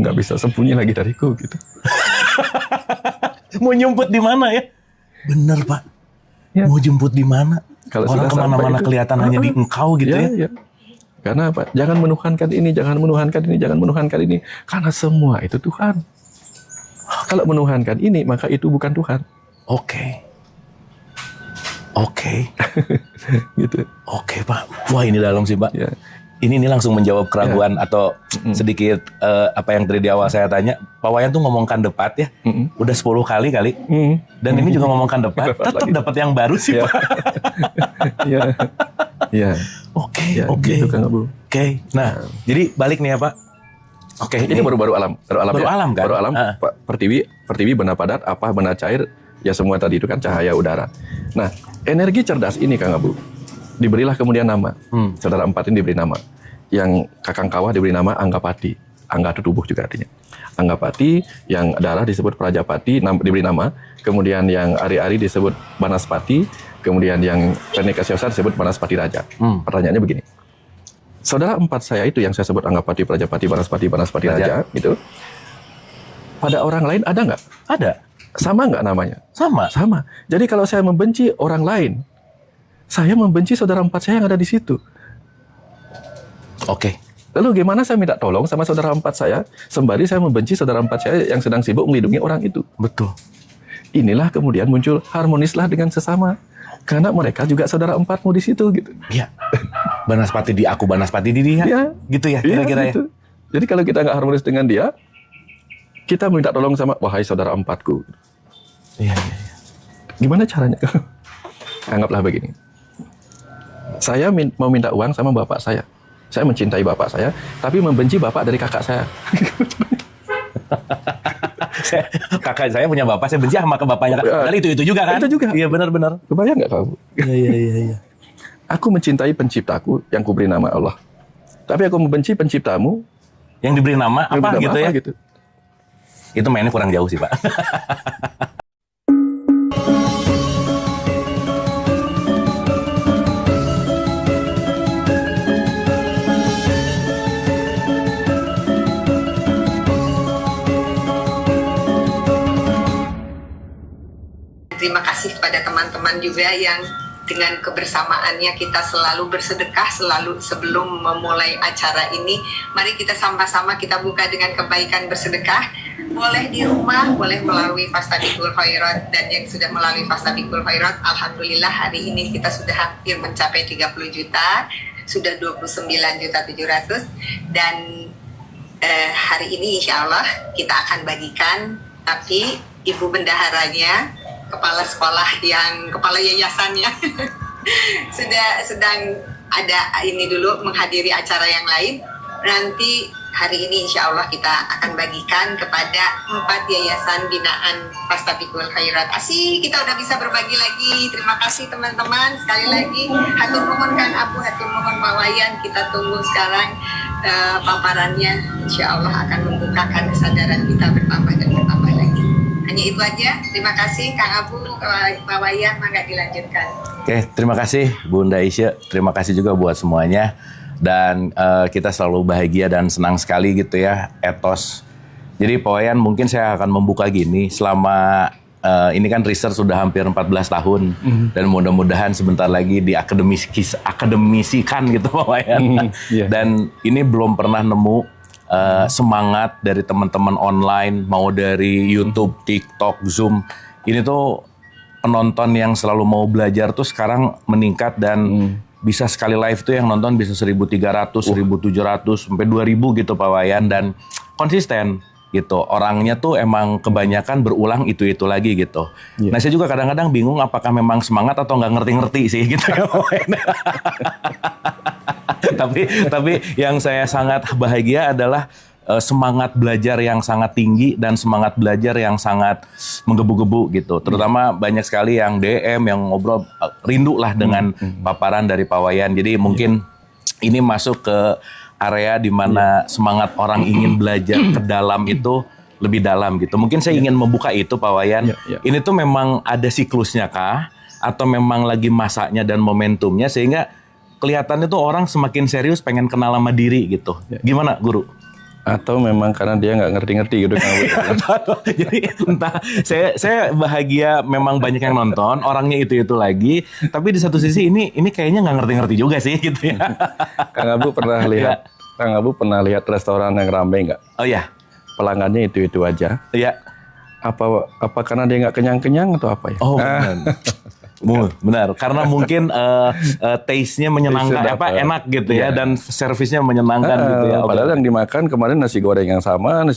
nggak bisa sembunyi lagi dariku gitu. Mau nyumput di mana ya? Bener Pak. Ya. Mau jemput di mana? Kalau Orang sudah kemana-mana sampai kelihatan hanya di engkau gitu ya. Ya. Karena apa? Jangan menuhankan ini, jangan menuhankan ini, jangan menuhankan ini. Karena semua itu Tuhan. Kalau menuhankan ini, maka itu bukan Tuhan. Oke. Gitu. Oke Pak. Wah ini dalam sih Pak. Ya. Ini langsung menjawab keraguan atau sedikit apa yang tadi di awal saya tanya. Pak Wayan tuh ngomongkan depat ya. Udah 10 kali. Dan ini juga ngomongkan depat. Tetap dapat yang baru sih Pak. Iya. Oke. Gitu, Kang Abu. Oke. Nah, jadi balik nih ya Pak. Oke. Ini baru alam. Baru alam kan? Baru alam. Pertiwi, benda padat, apa benda cair, ya semua tadi itu kan cahaya udara. Nah, energi cerdas ini Kang Abu, diberilah kemudian nama. Saudara empat ini diberi nama. Yang Kakang Kawah diberi nama Anggapati. Angga itu tubuh juga artinya. Anggapati, yang darah disebut Prajapati, diberi nama. Kemudian yang Ari-Ari disebut Banaspati. Kemudian yang Penikasiasa disebut Banaspati Raja. Pertanyaannya begini. Saudara empat saya itu yang saya sebut Anggapati, Prajapati, Banaspati Raja. Itu pada orang lain ada nggak? Ada. Sama nggak namanya? Sama. Jadi kalau saya membenci orang lain, saya membenci saudara empat saya yang ada di situ. Oke. Lalu gimana saya minta tolong sama saudara empat saya, sembari saya membenci saudara empat saya yang sedang sibuk melindungi orang itu. Betul. Inilah kemudian muncul harmonislah dengan sesama. Karena mereka juga saudara empatmu di situ gitu. Iya. Banaspati di aku, Banaspati di dia. Ya. Gitu ya kira-kira gitu. Ya. Jadi kalau kita nggak harmonis dengan dia, kita minta tolong sama, wahai saudara empatku. Iya. Gimana caranya? Anggaplah begini. Saya mau minta uang sama bapak saya. Saya mencintai bapak saya, tapi membenci bapak dari kakak saya. Kakak saya punya bapak, saya benci sama ke bapaknya. Padahal itu juga kan? Itu juga. Iya benar-benar. Kebayang nggak kamu? Iya. Aku mencintai penciptaku yang kuberi nama Allah. Tapi aku membenci penciptamu yang diberi nama apa gitu ya? Gitu. Itu mainnya kurang jauh sih Pak. Terima kasih kepada teman-teman juga yang dengan kebersamaannya kita selalu bersedekah selalu sebelum memulai acara ini. Mari kita sama-sama kita buka dengan kebaikan bersedekah. Boleh di rumah, boleh melalui Fastabiqul Khairat, dan yang sudah melalui Fastabiqul Khairat, alhamdulillah hari ini kita sudah hampir mencapai 30 juta, sudah 29.700.000 dan hari ini insya Allah kita akan bagikan, tapi Ibu Bendaharanya, kepala sekolah yang kepala yayasannya sedang ada ini dulu menghadiri acara yang lain. Nanti hari ini insya Allah kita akan bagikan kepada 4 yayasan binaan Fastabiqul Khairat. Asik, kita udah bisa berbagi lagi. Terima kasih teman-teman. Sekali lagi hatur nuhun Kang Abu, hatur nuhun Pak Wayan. Kita tunggu sekarang paparannya. Insya Allah akan membukakan kesadaran kita bertambah dan bertambah lagi. Hanya itu aja. Terima kasih Kang Abu, Pak Wayan, mangga dilanjutkan. Oke, terima kasih Bunda Isya. Terima kasih juga buat semuanya. Dan kita selalu bahagia dan senang sekali gitu ya, etos. Jadi Pak Wayan, mungkin saya akan membuka gini, selama ini kan research sudah hampir 14 tahun, dan mudah-mudahan sebentar lagi diakademisikan gitu Pak Wayan. Dan ini belum pernah nemu semangat dari teman-teman online, mau dari YouTube, TikTok, Zoom. Ini tuh penonton yang selalu mau belajar tuh sekarang meningkat dan bisa sekali live tuh yang nonton bisa 1.300, 1.700, sampai 2.000 gitu Pak Wayan, dan konsisten gitu. Orangnya tuh emang kebanyakan berulang itu-itu lagi gitu. Nah saya juga kadang-kadang bingung apakah memang semangat atau nggak ngerti-ngerti sih gitu ya Pak Wayan. Tapi yang saya sangat bahagia adalah semangat belajar yang sangat tinggi dan semangat belajar yang sangat menggebu-gebu gitu. Terutama banyak sekali yang DM, yang ngobrol, rindu lah dengan paparan dari Pak Wayan. Jadi mungkin ini masuk ke area di mana semangat orang ingin belajar ke dalam itu lebih dalam gitu. Mungkin saya ingin membuka itu Pak Wayan. Ini tuh memang ada siklusnya kah? Atau memang lagi masanya dan momentumnya sehingga kelihatannya tuh orang semakin serius pengen kenal sama diri gitu. Gimana Guru? Atau memang karena dia nggak ngerti-ngerti gitu kan. Jadi entah saya bahagia memang banyak yang nonton, orangnya itu lagi, tapi di satu sisi ini kayaknya nggak ngerti-ngerti juga sih gitu ya. Kang Abu pernah lihat restoran yang ramai nggak? Oh ya. Pelanggannya itu aja. Iya. Apa karena dia nggak kenyang-kenyang atau apa ya? Oh benar. Karena mungkin taste-nya menyenangkan, enak gitu ya, dan servisnya menyenangkan gitu ya. Padahal yang dimakan kemarin nasi goreng yang sama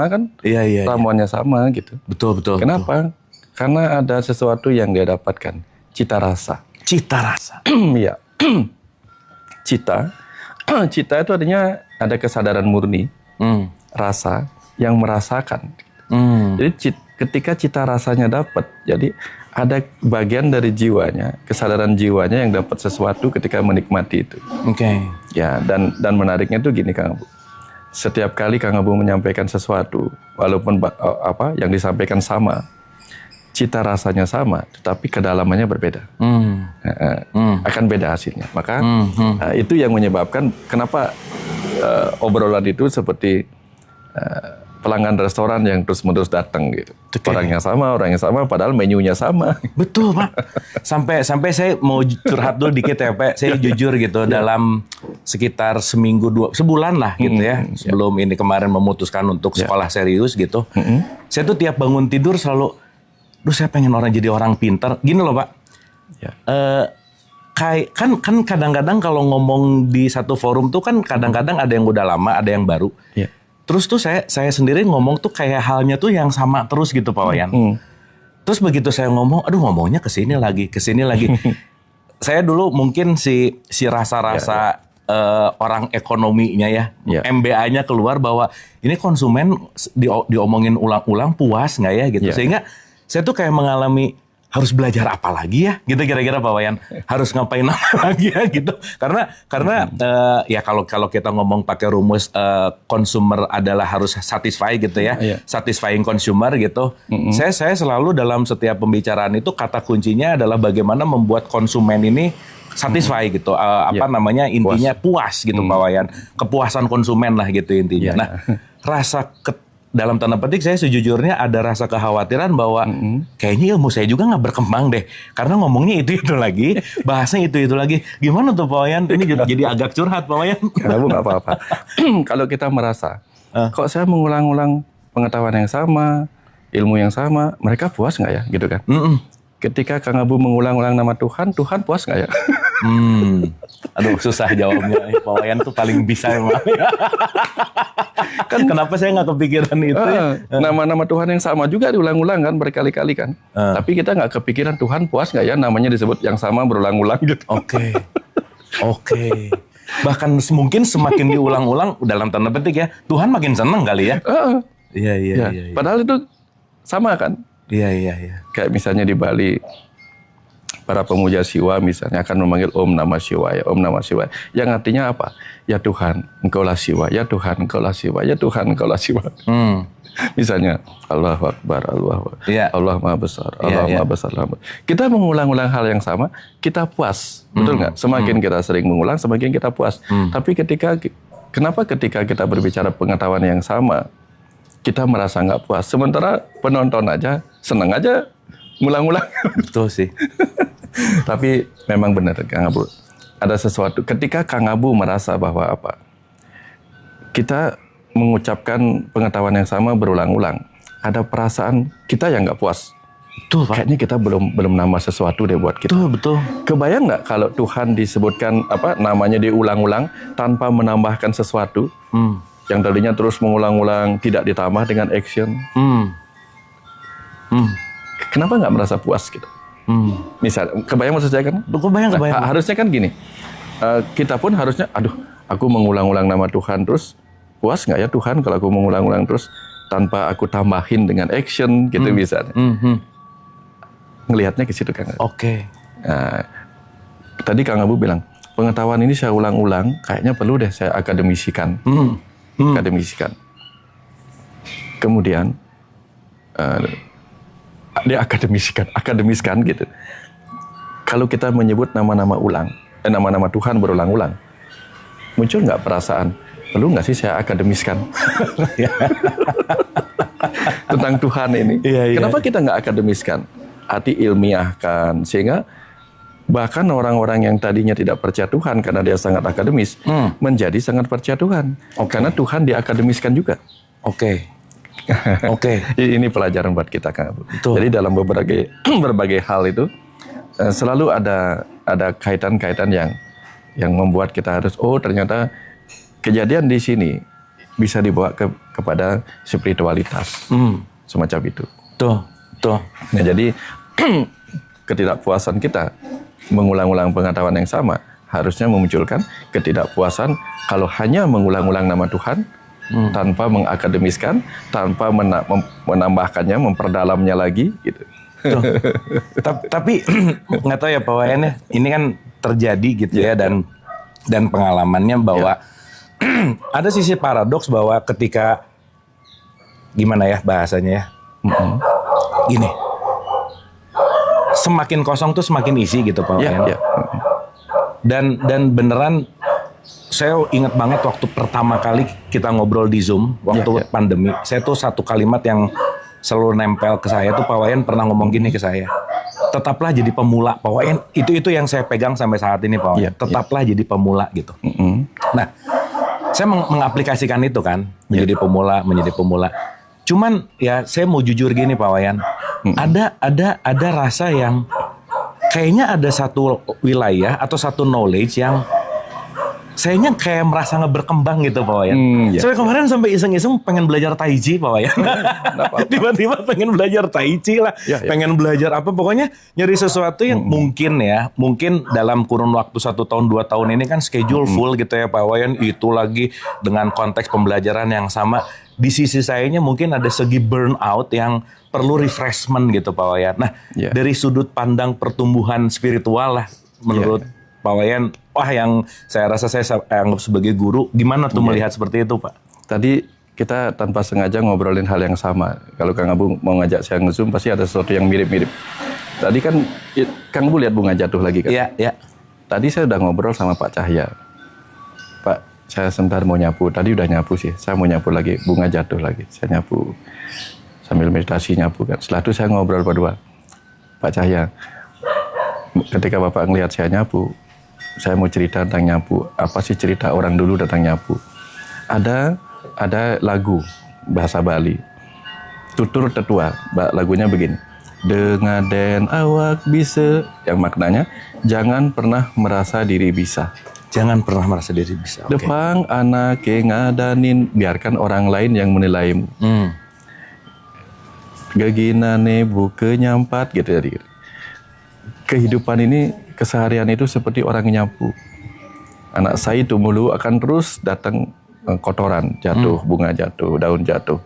kan? Iya. Ramuannya sama gitu. Betul. Kenapa? Karena ada sesuatu yang dia dapatkan, cita rasa. Iya. Cita itu artinya ada kesadaran murni, rasa yang merasakan. Jadi ketika cita rasanya dapat, jadi ada bagian dari jiwanya, kesadaran jiwanya yang dapat sesuatu ketika menikmati itu. Oke. Ya, dan menariknya tuh gini Kang Abu. Setiap kali Kang Abu menyampaikan sesuatu, walaupun yang disampaikan sama, cita rasanya sama, tetapi kedalamannya berbeda. Akan beda hasilnya. Maka itu yang menyebabkan kenapa obrolan itu seperti pelanggan restoran yang terus-menerus datang gitu. Okay. Orang yang sama, padahal menunya sama. Betul, Pak. Sampai saya mau curhat dulu dikit ya, Pak. Saya jujur gitu, dalam sekitar sebulan lah gitu ya. Sebelum ini kemarin memutuskan untuk sekolah serius gitu. Saya tuh tiap bangun tidur selalu, saya pengen jadi orang pintar. Gini loh, Pak. Kan kadang-kadang kalau ngomong di satu forum tuh kan kadang-kadang ada yang udah lama, ada yang baru. Yeah. Terus tuh saya sendiri ngomong tuh kayak halnya tuh yang sama terus gitu Pak Wayan. Terus begitu saya ngomong, ngomongnya kesini lagi. Saya dulu mungkin si rasa-rasa orang ekonominya ya, MBA-nya keluar bahwa ini konsumen diomongin ulang-ulang puas nggak ya gitu. Sehingga saya tuh kayak mengalami harus belajar apa lagi ya gitu kira-kira Pak Wayan, harus ngapain lagi ya gitu, karena ya kalau kita ngomong pakai rumus consumer adalah harus satisfy gitu ya, satisfying consumer gitu. Saya selalu dalam setiap pembicaraan itu kata kuncinya adalah bagaimana membuat konsumen ini satisfy gitu, intinya puas gitu Pak Wayan, kepuasan konsumen lah gitu intinya. Nah dalam tanda petik saya sejujurnya ada rasa kekhawatiran bahwa kayaknya ilmu saya juga nggak berkembang deh, karena ngomongnya itu lagi, bahasanya itu lagi. Gimana tuh Pak Wayan? Ini jadi agak curhat Pak Wayan. Nggak apa-apa. Kalau kita merasa kok saya mengulang-ulang pengetahuan yang sama, ilmu yang sama, mereka puas nggak ya gitu kan? Ketika Kang Abu mengulang-ulang nama Tuhan puas nggak ya? Aduh susah jawabnya. Pak Wayan tuh paling bisa emang. Kan kenapa saya nggak kepikiran itu ya? Nama-nama Tuhan yang sama juga diulang-ulang kan berkali-kali kan. Tapi kita nggak kepikiran Tuhan puas nggak ya namanya disebut yang sama berulang-ulang gitu. Oke. Bahkan mungkin semakin diulang-ulang dalam tanda petik ya, Tuhan makin senang kali ya. Iya. Padahal itu sama kan. Iya. Kayak misalnya di Bali, para pemuja Siwa misalnya akan memanggil Om Namah Shivaya, Om Namah Shivaya. Yang artinya apa? Ya Tuhan, Engkaulah Siwa. Ya Tuhan, Engkaulah Siwa. Ya Tuhan, Engkaulah Siwa. Misalnya, Allahu Akbar, Allahu Akbar. Allah Maha Besar, Allah Maha Besar. Kita mengulang-ulang hal yang sama, kita puas. Betul nggak? Semakin kita sering mengulang, semakin kita puas. Tapi kenapa ketika kita berbicara pengetahuan yang sama, kita merasa nggak puas? Sementara penonton aja, seneng aja, ngulang-ngulang. Betul sih. Tapi memang benar Kang Abu. Ada sesuatu ketika Kang Abu merasa bahwa kita mengucapkan pengetahuan yang sama berulang-ulang, ada perasaan kita yang nggak puas. Betul, Pak. Kayaknya kita belum nambah sesuatu deh buat kita. Betul. Kebayang nggak kalau Tuhan disebutkan namanya diulang-ulang tanpa menambahkan sesuatu yang tadinya terus mengulang-ulang, tidak ditambah dengan action. Kenapa nggak merasa puas gitu? Misal, kebayang maksud saya kan? Kebayang. Harusnya kan gini, kita pun harusnya, aku mengulang-ulang nama Tuhan terus, puas nggak ya Tuhan kalau aku mengulang-ulang terus tanpa aku tambahin dengan action gitu misalnya. Ngelihatnya ke situ Kang. Oke. Nah, tadi Kang Abu bilang, pengetahuan ini saya ulang-ulang, kayaknya perlu deh saya akademisikan. Kemudian, dia akademiskan gitu. Kalau kita menyebut nama-nama Tuhan berulang-ulang, muncul nggak perasaan perlu nggak sih saya akademiskan tentang Tuhan ini? Kenapa kita nggak akademiskan? Arti ilmiahkan, sehingga bahkan orang-orang yang tadinya tidak percaya Tuhan karena dia sangat akademis, menjadi sangat percaya Tuhan. Karena Tuhan diakademiskan juga. Oke. Ini pelajaran buat kita, Kang Abu. Jadi dalam berbagai hal itu selalu ada kaitan-kaitan yang membuat kita harus, oh ternyata kejadian di sini bisa dibawa kepada spiritualitas, semacam itu. Tuh. Nah, jadi ketidakpuasan kita mengulang-ulang pengetahuan yang sama harusnya memunculkan ketidakpuasan kalau hanya mengulang-ulang nama Tuhan tanpa mengakademiskan, tanpa menambahkannya, memperdalamnya lagi, gitu. Tapi nggak tahu ya Pak Wayan ya, ini kan terjadi gitu ya, dan pengalamannya bahwa ada sisi paradoks bahwa ketika gimana ya bahasanya ya, gini, semakin kosong tuh semakin isi gitu Pak Wayan. Dan beneran saya ingat banget waktu pertama kali kita ngobrol di Zoom waktu pandemi, saya tuh satu kalimat yang selalu nempel ke saya tuh Pak Wayan pernah ngomong gini ke saya, tetaplah jadi pemula Pak Wayan. Itu yang saya pegang sampai saat ini Pak Wayan. Tetaplah jadi pemula gitu. Nah, saya mengaplikasikan itu kan, menjadi pemula. Cuman ya saya mau jujur gini Pak Wayan, ada rasa yang kayaknya ada satu wilayah atau satu knowledge yang sayanya kayak merasa berkembang gitu Pak Wayan. Saya kemarin sampai iseng-iseng pengen belajar Tai Chi Pak Wayan. Tiba-tiba pengen belajar Tai Chi lah. Pengen belajar apa, pokoknya nyari sesuatu yang mungkin dalam kurun waktu 1 tahun 2 tahun ini kan schedule full gitu ya Pak Wayan. Itu lagi dengan konteks pembelajaran yang sama. Di sisi sayanya mungkin ada segi burnout yang perlu refreshment gitu Pak Wayan. Nah, dari sudut pandang pertumbuhan spiritual lah menurut Pak Wayan, yang saya rasa saya anggap sebagai guru, gimana tuh melihat seperti itu Pak? Tadi kita tanpa sengaja ngobrolin hal yang sama. Kalau Kang Abu mau ngajak saya nge-Zoom, pasti ada sesuatu yang mirip-mirip. Tadi kan Kang Abu lihat bunga jatuh lagi kan? Iya. Tadi saya udah ngobrol sama Pak Cahya. Pak, saya sebentar mau nyapu. Tadi udah nyapu sih, saya mau nyapu lagi. Bunga jatuh lagi, saya nyapu. Sambil meditasi nyapu kan. Setelah itu saya ngobrol berdua. Pak Cahya, ketika Bapak ngelihat saya nyapu, saya mau cerita tentang nyapu. Apa sih cerita orang dulu tentang nyapu? Ada lagu bahasa Bali, tutur tetua. Lagunya begini. Dengaden awak bisa, yang maknanya jangan pernah merasa diri bisa. Jangan pernah merasa diri bisa. Depang anak ngadanin, biarkan orang lain yang menilaimu. Gaginane buke nyampat gitu jadi. Kehidupan ini, keseharian itu seperti orang nyapu. Anak saya itu mulu akan terus datang kotoran jatuh, bunga jatuh, daun jatuh.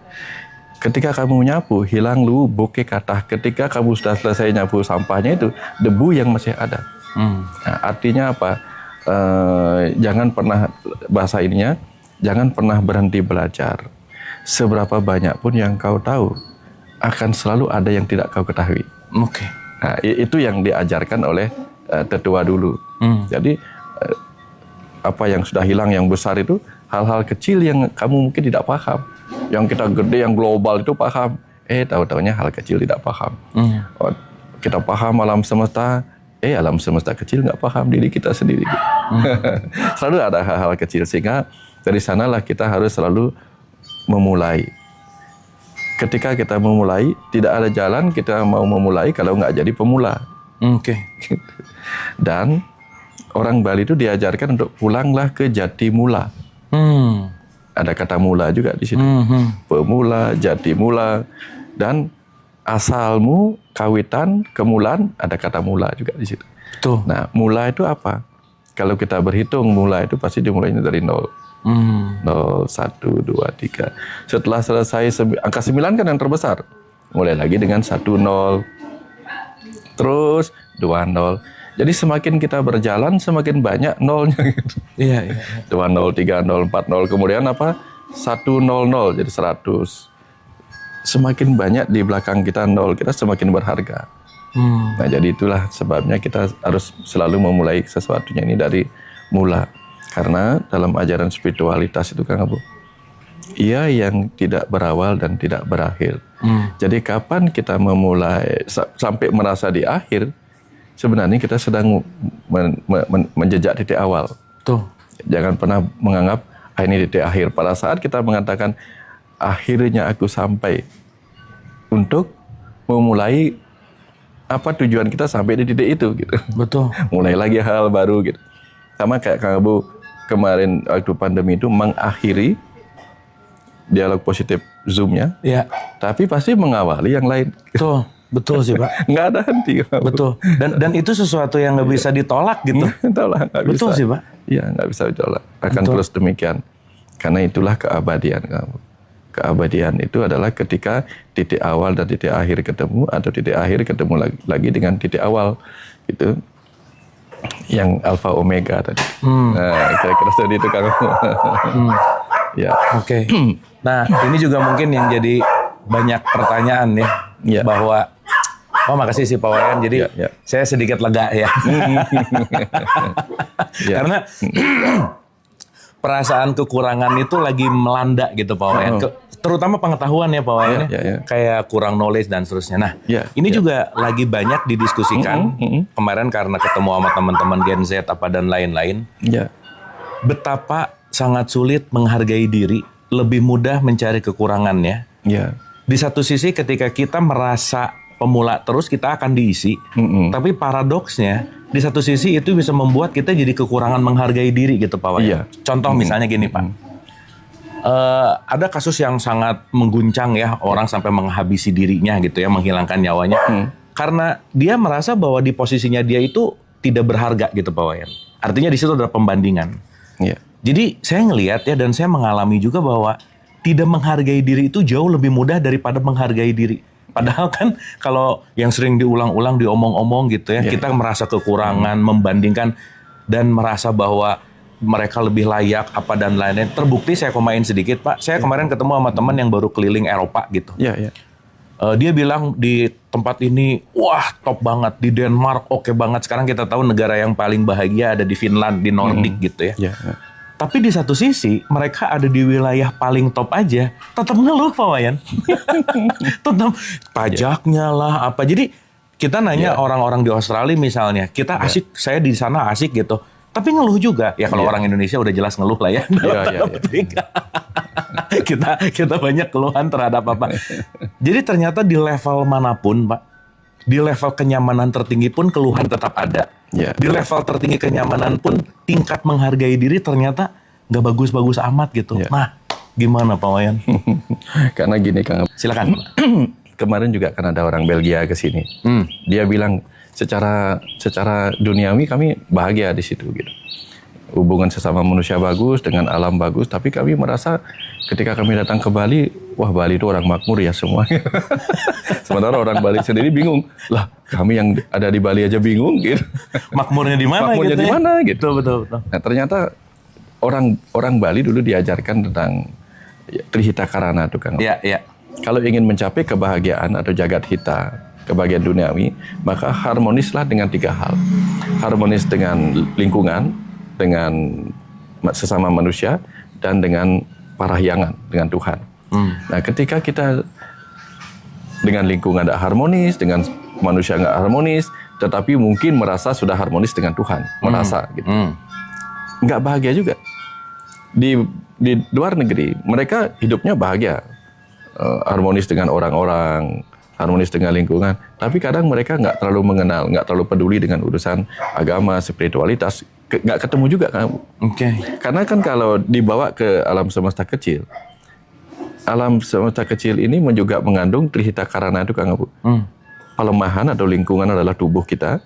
Ketika kamu nyapu, hilang lu bokeh katah. Ketika kamu sudah selesai nyapu sampahnya itu, debu yang masih ada. Nah, artinya apa? Jangan pernah, bahasa ininya, jangan pernah berhenti belajar. Seberapa banyak pun yang kau tahu, akan selalu ada yang tidak kau ketahui. Nah, itu yang diajarkan oleh tetua dulu. Jadi apa yang sudah hilang, yang besar itu hal-hal kecil yang kamu mungkin tidak paham. Yang kita gede, yang global itu paham. Tahu-taunya hal kecil tidak paham. Kita paham alam semesta, alam semesta kecil nggak paham diri kita sendiri. Selalu ada hal-hal kecil, sehingga dari sanalah kita harus selalu memulai. Ketika kita memulai, tidak ada jalan kita mau memulai kalau nggak jadi pemula. Dan orang Bali itu diajarkan untuk pulanglah ke jati mula. Ada kata mula juga di situ. Pemula, jati mula, dan asalmu, kawitan, kemulan, ada kata mula juga di situ. Nah, mula itu apa? Kalau kita berhitung, mula itu pasti dimulainya dari 0. 0, 1, 2, 3. Setelah selesai angka 9 kan yang terbesar. Mulai lagi dengan 1, 0. Terus 2, 0. Jadi semakin kita berjalan semakin banyak nolnya gitu. 2, 0, 3, 0, 4, 0. Kemudian apa? 1, 0, 0 jadi 100. Semakin banyak di belakang kita 0, kita semakin berharga. Nah, jadi itulah sebabnya kita harus selalu memulai sesuatunya ini dari mula. Karena dalam ajaran spiritualitas itu Kang Abu, ia yang tidak berawal dan tidak berakhir. Jadi kapan kita memulai sampai merasa di akhir, sebenarnya kita sedang menjejak titik awal. Tuh. Jangan pernah menganggap ini titik akhir. Pada saat kita mengatakan akhirnya aku sampai, untuk memulai apa tujuan kita sampai di titik itu gitu. Betul. Mulai lagi hal baru gitu. Sama kayak Kang Abu kemarin waktu pandemi itu mengakhiri dialog positif Zoom-nya. Iya. Tapi pasti mengawali yang lain. Betul sih Pak. Nggak ada henti. Kang Abu. Betul. Dan itu sesuatu yang nggak bisa ditolak gitu. Nggak bisa. Betul sih Pak. Iya, nggak bisa ditolak. Akan Betul. terus demikian. Karena itulah keabadian Kang Abu. Keabadian itu adalah ketika titik awal dan titik akhir ketemu, atau titik akhir ketemu lagi dengan titik awal gitu. Yang alfa omega tadi. Nah, kira-kira seperti itu Kang Abu. Ya. Oke. Nah, ini juga mungkin yang jadi banyak pertanyaan ya, Ya. bahwa makasih sih Pak Wayan. Jadi Ya. saya sedikit lega ya. Ya. Karena perasaan kekurangan itu lagi melanda gitu Pak Wayan. Terutama pengetahuan ya Pak Wayan. Ya. Kayak kurang knowledge dan seterusnya. Nah, Ya, ini ya. juga lagi banyak didiskusikan kemarin karena ketemu sama teman-teman Gen Z apa dan lain-lain. Ya. Betapa sangat sulit menghargai diri, lebih mudah mencari kekurangannya. Ya. Di satu sisi ketika kita merasa pemula terus, kita akan diisi. Tapi paradoksnya, di satu sisi itu bisa membuat kita jadi kekurangan menghargai diri gitu Pak Wayan. Iya. Contoh misalnya gini Pak. Ada kasus yang sangat mengguncang ya, orang sampai menghabisi dirinya gitu ya, menghilangkan nyawanya. Karena dia merasa bahwa di posisinya dia itu tidak berharga gitu Pak Wayan. Artinya di situ ada pembandingan. Ya. Jadi saya ngelihat ya, dan saya mengalami juga bahwa tidak menghargai diri itu jauh lebih mudah daripada menghargai diri. Padahal kan kalau yang sering diulang-ulang, diomong-omong gitu ya, kita merasa kekurangan, membandingkan, dan merasa bahwa mereka lebih layak apa dan lain-lain. Terbukti saya komain sedikit Pak, saya kemarin ketemu sama teman yang baru keliling Eropa gitu. Ya. Dia bilang di tempat ini, wah top banget, di Denmark oke banget. Sekarang kita tahu negara yang paling bahagia ada di Finland, di Nordik gitu ya. Ya. Tapi di satu sisi, mereka ada di wilayah paling top aja, tetap ngeluh Pak Wayan. Tetap pajaknya lah, apa. Jadi kita nanya orang-orang di Australia misalnya, kita asik, saya di sana asik gitu. Tapi ngeluh juga. Ya kalau orang Indonesia udah jelas ngeluh lah ya. Iya. Kita banyak keluhan terhadap apa. Jadi ternyata di level manapun Pak, di level kenyamanan tertinggi pun keluhan tetap ada. Ya. Di level tertinggi kenyamanan pun tingkat menghargai diri ternyata nggak bagus-bagus amat gitu. Ya. Nah, gimana Pak Wayan? Karena gini Kang Abu. Silakan. Kemarin juga kan ada orang Belgia ke sini. Dia bilang secara duniawi kami bahagia di situ gitu. Hubungan sesama manusia bagus, dengan alam bagus, tapi kami merasa ketika kami datang ke Bali, wah Bali itu orang makmur ya semuanya. Sementara orang Bali sendiri bingung, lah kami yang ada di Bali aja bingung gitu. Makmurnya di mana? Makmurnya gitu di ya? mana gitu. Betul. Nah ternyata orang Bali dulu diajarkan tentang Trihita Karana tuh Kang. Iya. Kalau ingin mencapai kebahagiaan atau jagat hita, kebahagiaan duniawi, maka harmonislah dengan 3 hal. Harmonis dengan lingkungan, dengan sesama manusia, dan dengan parahyangan, dengan Tuhan. Nah ketika kita dengan lingkungan tidak harmonis, dengan manusia nggak harmonis, tetapi mungkin merasa sudah harmonis dengan Tuhan, merasa gitu. Nggak bahagia juga. Di luar negeri, mereka hidupnya bahagia. Harmonis dengan orang-orang, harmonis dengan lingkungan. Tapi kadang mereka nggak terlalu mengenal, nggak terlalu peduli dengan urusan agama, spiritualitas. Nggak ketemu juga kan. Oke. Karena kan kalau dibawa ke alam semesta kecil, alam semesta kecil ini juga mengandung Trihita Karana itu Kang Abu. Pelemahan atau lingkungan adalah tubuh kita,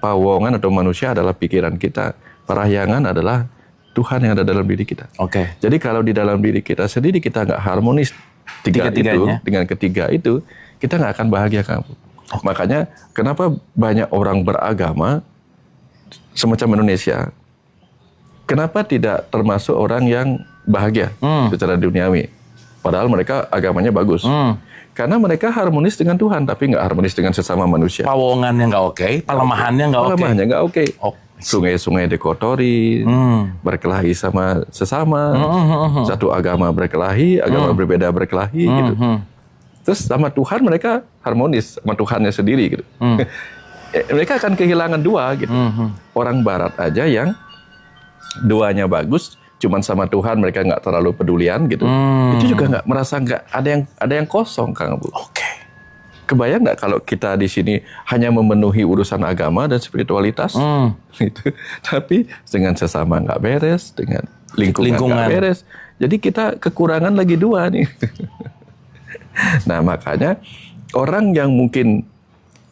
pawongan atau manusia adalah pikiran kita, parahyangan adalah Tuhan yang ada dalam diri kita. Oke. Jadi kalau di dalam diri kita sendiri kita nggak harmonis Tiga-tiganya. dengan ketiga itu, kita nggak akan bahagia Kang Abu. Makanya kenapa banyak orang beragama semacam Indonesia, kenapa tidak termasuk orang yang bahagia secara duniawi? Padahal mereka agamanya bagus. Karena mereka harmonis dengan Tuhan, tapi nggak harmonis dengan sesama manusia. Pawongannya nggak oke, pelemahannya nggak oke. Pelemahannya nggak oke. sungai-sungai dikotori, berkelahi sama sesama, satu agama berkelahi, agama berbeda berkelahi gitu. Terus sama Tuhan mereka harmonis sama Tuhannya sendiri gitu. Mereka akan kehilangan dua gitu. Orang Barat aja yang duanya bagus, cuman sama Tuhan mereka nggak terlalu pedulian gitu. Itu juga nggak merasa nggak ada yang kosong, Kang Abu. Oke. Kebayang nggak kalau kita di sini hanya memenuhi urusan agama dan spiritualitas, gitu. Tapi dengan sesama nggak beres, dengan lingkungan nggak beres. Jadi kita kekurangan lagi dua nih. Nah makanya orang yang mungkin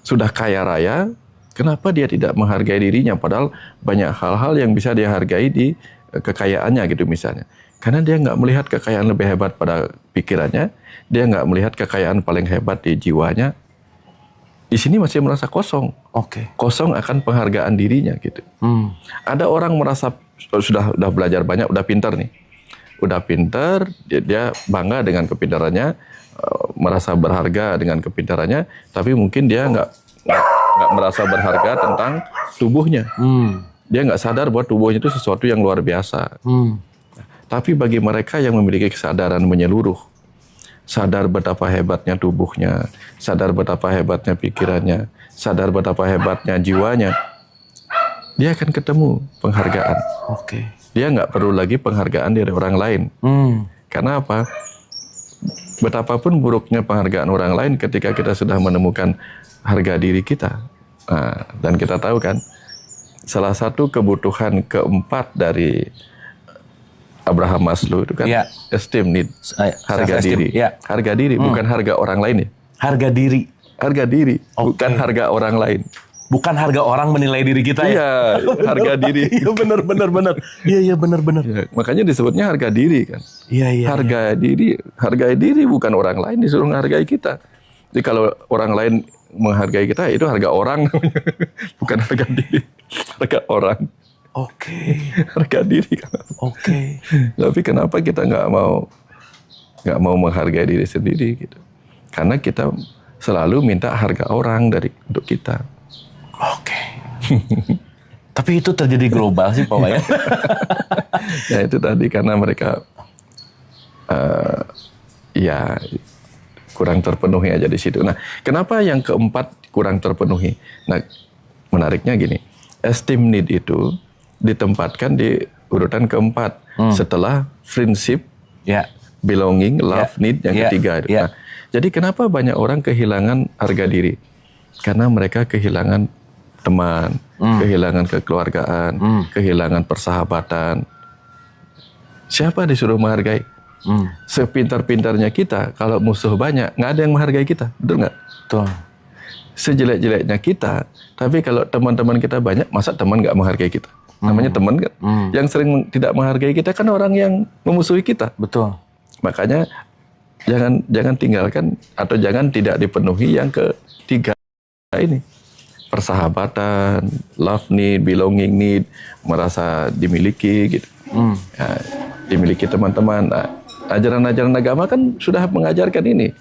sudah kaya raya, kenapa dia tidak menghargai dirinya? Padahal banyak hal-hal yang bisa dia hargai di kekayaannya gitu misalnya. Karena dia nggak melihat kekayaan lebih hebat pada pikirannya, dia nggak melihat kekayaan paling hebat di jiwanya. Di sini masih merasa kosong. Kosong akan penghargaan dirinya gitu. Ada orang merasa sudah belajar banyak, udah pintar nih. Udah pintar, dia bangga dengan kepintarannya, merasa berharga dengan kepintarannya, tapi mungkin dia nggak merasa berharga tentang tubuhnya. Dia nggak sadar bahwa tubuhnya itu sesuatu yang luar biasa. Tapi bagi mereka yang memiliki kesadaran menyeluruh, sadar betapa hebatnya tubuhnya, sadar betapa hebatnya pikirannya, sadar betapa hebatnya jiwanya, dia akan ketemu penghargaan. Dia nggak perlu lagi penghargaan dari orang lain. Karena apa? Betapapun buruknya penghargaan orang lain ketika kita sudah menemukan harga diri kita. Nah, dan kita tahu kan, salah satu kebutuhan keempat dari Abraham Maslow itu kan esteem need, harga diri. Harga diri, bukan harga orang lain ya. Harga diri. Harga diri, bukan harga orang lain. Bukan harga orang menilai diri kita ya? Iya, harga diri. Iya benar. Iya benar. Ya, makanya disebutnya harga diri kan. Iya. Hargai diri bukan orang lain disuruh menghargai kita. Jadi kalau orang lain menghargai kita itu harga orang, bukan harga diri, harga orang. Harga diri kan. Tapi kenapa kita nggak mau menghargai diri sendiri gitu? Karena kita selalu minta harga orang untuk kita. Tapi itu terjadi global sih Pak Wayan. Ya itu tadi karena mereka ya kurang terpenuhi aja di situ. Nah, kenapa yang keempat kurang terpenuhi? Nah, menariknya gini, esteem need itu ditempatkan di urutan keempat setelah friendship, belonging, love, need yang ketiga. Nah, jadi kenapa banyak orang kehilangan harga diri? Karena mereka kehilangan teman, kehilangan kekeluargaan, kehilangan persahabatan. Siapa disuruh menghargai? Sepintar-pintarnya kita, kalau musuh banyak, nggak ada yang menghargai kita, betul nggak? Betul. Sejelek-jeleknya kita, tapi kalau teman-teman kita banyak, masa teman nggak menghargai kita? Namanya teman kan? Yang sering tidak menghargai kita kan orang yang memusuhi kita. Betul. Makanya jangan tinggalkan atau jangan tidak dipenuhi yang ketiga ini. Persahabatan, love need, belonging need, merasa dimiliki gitu. Ya, dimiliki teman-teman. Nah, ajaran-ajaran agama kan sudah mengajarkan ini.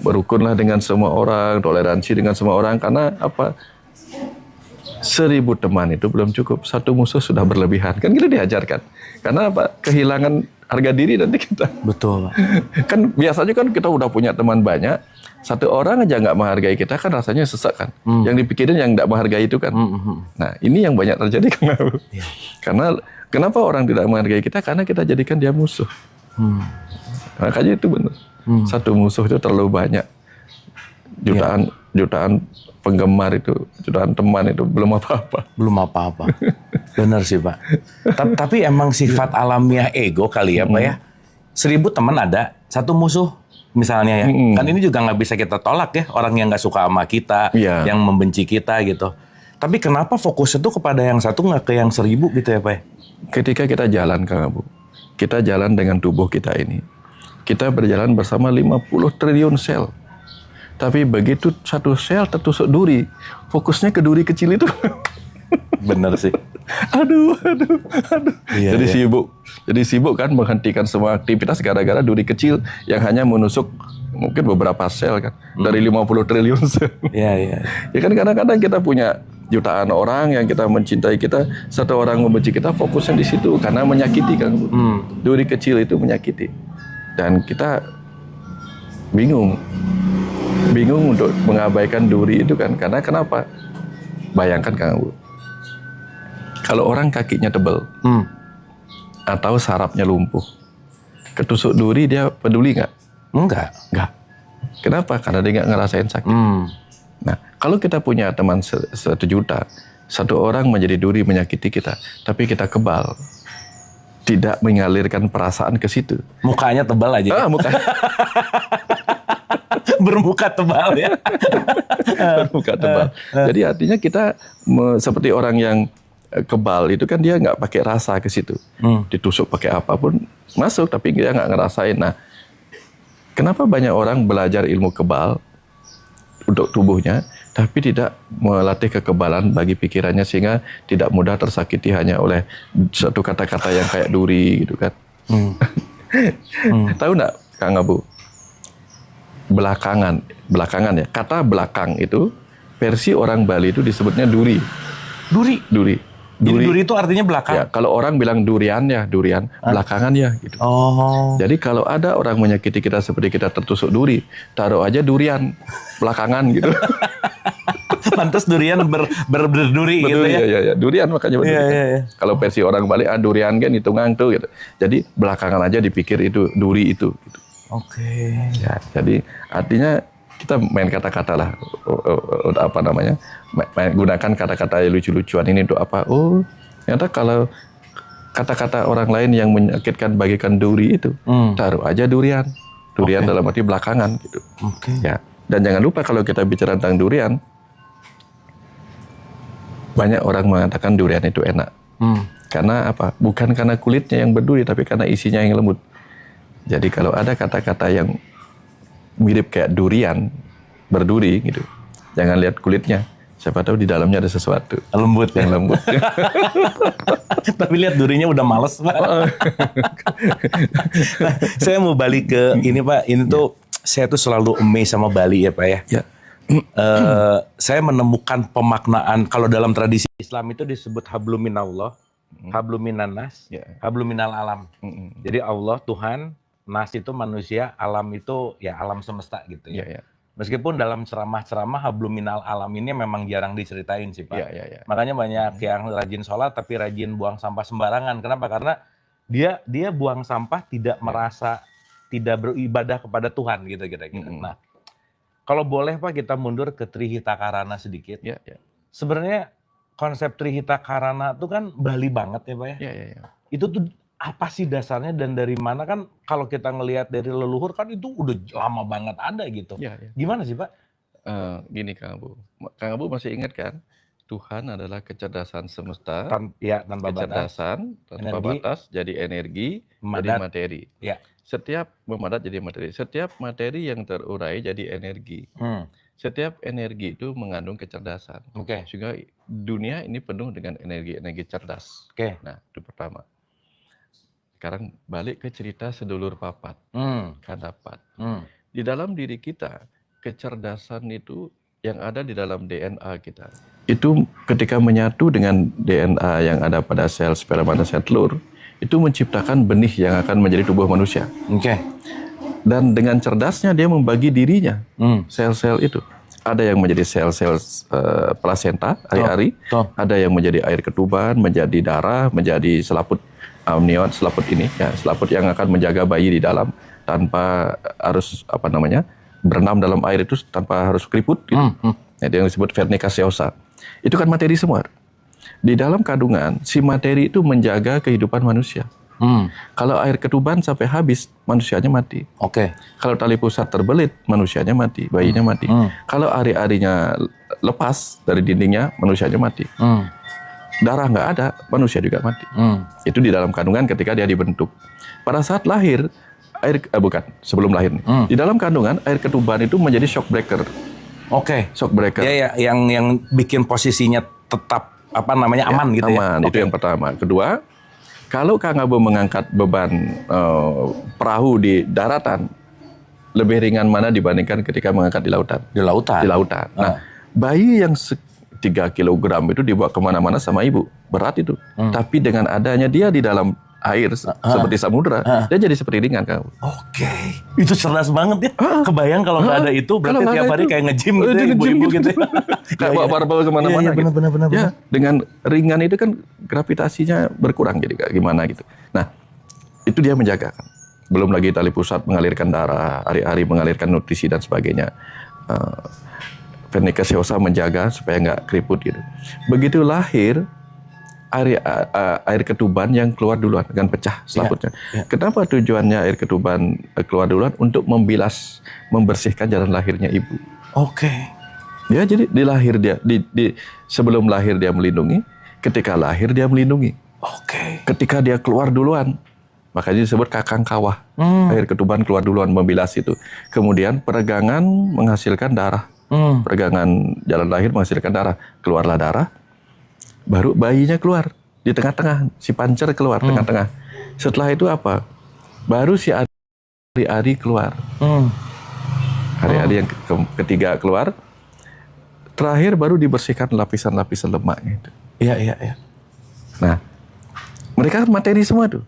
Berukunlah dengan semua orang, toleransi dengan semua orang. Karena apa? 1000 teman itu belum cukup. Satu musuh sudah berlebihan. Kan gitu diajarkan. Karena apa? Kehilangan harga diri nanti kita. Betul. Kan biasanya kan kita udah punya teman banyak. Satu orang aja nggak menghargai kita kan rasanya sesak kan. Yang dipikirin yang nggak menghargai itu kan. Nah ini yang banyak terjadi karena kenapa orang tidak menghargai kita? Karena kita jadikan dia musuh. Makanya itu benar. Satu musuh itu terlalu banyak. Jutaan penggemar itu, jutaan teman itu belum apa-apa. Benar sih Pak. Tapi emang sifat alamiah ego kali ya Pak ya. 1000 teman ada, satu musuh. Misalnya ya, kan ini juga nggak bisa kita tolak ya, orang yang nggak suka sama kita, yang membenci kita gitu. Tapi kenapa fokusnya tuh kepada yang satu nggak ke yang 1000 gitu ya Pak? Ketika kita jalan Kang Abu, kita jalan dengan tubuh kita ini, kita berjalan bersama 50 triliun sel. Tapi begitu satu sel tertusuk duri, fokusnya ke duri kecil itu. Bener sih. Aduh. Iya, Jadi sibuk kan menghentikan semua aktivitas gara-gara duri kecil yang hanya menusuk mungkin beberapa sel kan. Dari 50 triliun sel. Iya. Ya kan kadang-kadang kita punya jutaan orang yang kita mencintai kita, satu orang membenci kita, fokusnya di situ karena menyakiti kan. Duri kecil itu menyakiti. Dan kita bingung untuk mengabaikan duri itu kan. Karena kenapa? Bayangkan Kang Abu, kalau orang kakinya tebal atau sarafnya lumpuh, ketusuk duri dia peduli nggak? Enggak. Kenapa? Karena dia nggak ngerasain sakit. Nah, kalau kita punya teman 1 juta, satu orang menjadi duri menyakiti kita, tapi kita kebal, tidak mengalirkan perasaan ke situ. Mukanya tebal aja. Muka Bermuka tebal ya. bermuka tebal. Jadi artinya kita seperti orang yang kebal itu kan dia nggak pakai rasa ke situ. Ditusuk pakai apapun masuk, tapi dia nggak ngerasain. Nah, kenapa banyak orang belajar ilmu kebal untuk tubuhnya, tapi tidak melatih kekebalan bagi pikirannya sehingga tidak mudah tersakiti hanya oleh satu kata-kata yang kayak duri gitu kan. Tahu nggak Kang Abu? Belakangan ya, kata belakang itu versi orang Bali itu disebutnya duri. Duri itu artinya belakang. Ya, kalau orang bilang durian, belakangan ya gitu. Jadi kalau ada orang menyakiti kita seperti kita tertusuk duri, taruh aja durian belakangan gitu. Pantas durian berduri gitu ya. Iya, durian makanya berduri. Iya. Kalau versi orang Bali, durian kan hitungan tuh gitu. Jadi belakangan aja dipikir itu duri itu gitu. Oke. Ya, jadi artinya kita main kata-kata lah, apa namanya, gunakan kata-kata lucu-lucuan ini untuk apa? Oh, ternyata kalau kata-kata orang lain yang menyakitkan bagikan duri itu, taruh aja durian dalam arti belakangan gitu. Ya, dan jangan lupa kalau kita bicara tentang durian, banyak orang mengatakan durian itu enak. Karena apa? Bukan karena kulitnya yang berduri, tapi karena isinya yang lembut. Jadi kalau ada kata-kata yang mirip kayak durian, berduri gitu, jangan lihat kulitnya. Siapa tahu di dalamnya ada sesuatu. Lembut yang lembut. Tapi lihat durinya udah males, Pak. Nah, saya mau balik ke ini, Pak. Ini tuh saya tuh selalu amazed sama Bali ya, Pak ya. Saya menemukan pemaknaan kalau dalam tradisi Islam itu disebut hablum minallah, hablum minannas, hablum minal alam. Jadi Allah Tuhan, nas itu manusia, alam itu ya alam semesta gitu ya. Meskipun dalam ceramah-ceramah hablum minal alam ini memang jarang diceritain sih Pak. Makanya banyak yang rajin sholat tapi rajin buang sampah sembarangan. Kenapa? Karena dia buang sampah tidak merasa tidak beribadah kepada Tuhan gitu kira-kira. Nah, kalau boleh Pak kita mundur ke Trihita Karana sedikit. Sebenarnya konsep Trihita Karana itu kan Bali banget ya Pak ya. Itu tuh apa sih dasarnya dan dari mana? Kan kalau kita ngelihat dari leluhur kan itu udah lama banget ada gitu. Gimana sih Pak? Gini Kang Abu masih ingat kan? Tuhan adalah kecerdasan semesta, tanpa kecerdasan tanpa batas, jadi energi, jadi materi. Setiap memadat jadi materi. Setiap materi yang terurai jadi energi. Setiap energi itu mengandung kecerdasan. Sehingga dunia ini penuh dengan energi cerdas. Nah, itu pertama. Sekarang balik ke cerita sedulur papat, kadapat. Di dalam diri kita, kecerdasan itu yang ada di dalam DNA kita. Itu ketika menyatu dengan DNA yang ada pada sel sperma dan sel telur, itu menciptakan benih yang akan menjadi tubuh manusia. Dan dengan cerdasnya dia membagi dirinya, sel-sel itu. Ada yang menjadi sel-sel plasenta, ari-ari, ada yang menjadi air ketuban, menjadi darah, menjadi selaput amnion, selaput ini, ya, selaput yang akan menjaga bayi di dalam tanpa harus berenam dalam air itu tanpa harus keriput. Gitu. Itu yang disebut vernica seosa. Itu kan materi semua. Di dalam kandungan, si materi itu menjaga kehidupan manusia. Kalau air ketuban sampai habis, manusianya mati. Kalau tali pusat terbelit, manusianya mati, bayinya mati. Kalau ari-arinya lepas dari dindingnya, manusianya mati. Darah nggak ada, manusia juga mati. Itu di dalam kandungan ketika dia dibentuk. Pada saat lahir, sebelum lahir. Di dalam kandungan, air ketuban itu menjadi shock breaker. Shock breaker. Yang bikin posisinya tetap aman gitu ya. Itu yang pertama. Kedua, kalau Kang Abu mengangkat beban perahu di daratan, lebih ringan mana dibandingkan ketika mengangkat di lautan? Di lautan. Nah, bayi yang 3 kilogram itu dibawa kemana-mana sama ibu, berat itu. Tapi dengan adanya dia di dalam air seperti samudra, dia jadi seperti ringan kan. Oke, itu cerdas banget ya. Kebayang kalau nggak ada itu, berarti Kalau tiap nggak hari ada kayak itu, nge-gym gitu ya, nge-gym ibu-ibu gitu. gitu ya. Kayak bawa barbel kemana-mana gitu. Benar. Ya, dengan ringan itu kan gravitasinya berkurang, jadi kayak gimana gitu. Nah, itu dia menjaga kan. Belum lagi tali pusat mengalirkan darah, ari-ari mengalirkan nutrisi dan sebagainya. Venica seosa menjaga supaya nggak keriput gitu. Begitu lahir, air ketuban yang keluar duluan dengan pecah selaputnya. Kenapa tujuannya air ketuban keluar duluan? Untuk membilas, membersihkan jalan lahirnya ibu. Oke. Ya, jadi sebelum lahir dia melindungi, ketika lahir dia melindungi. Oke. Ketika dia keluar duluan, makanya disebut kakang kawah. Air ketuban keluar duluan membilas itu. Kemudian peregangan menghasilkan darah. Peregangan jalan lahir menghasilkan darah. Keluarlah darah. Baru bayinya keluar di tengah-tengah, si pancer keluar tengah-tengah. Setelah itu apa? Baru si ari-ari keluar. Ari-ari yang ketiga keluar. Terakhir baru dibersihkan lapisan-lapisan lemaknya itu. Iya. Nah, mereka kan materi semua tuh.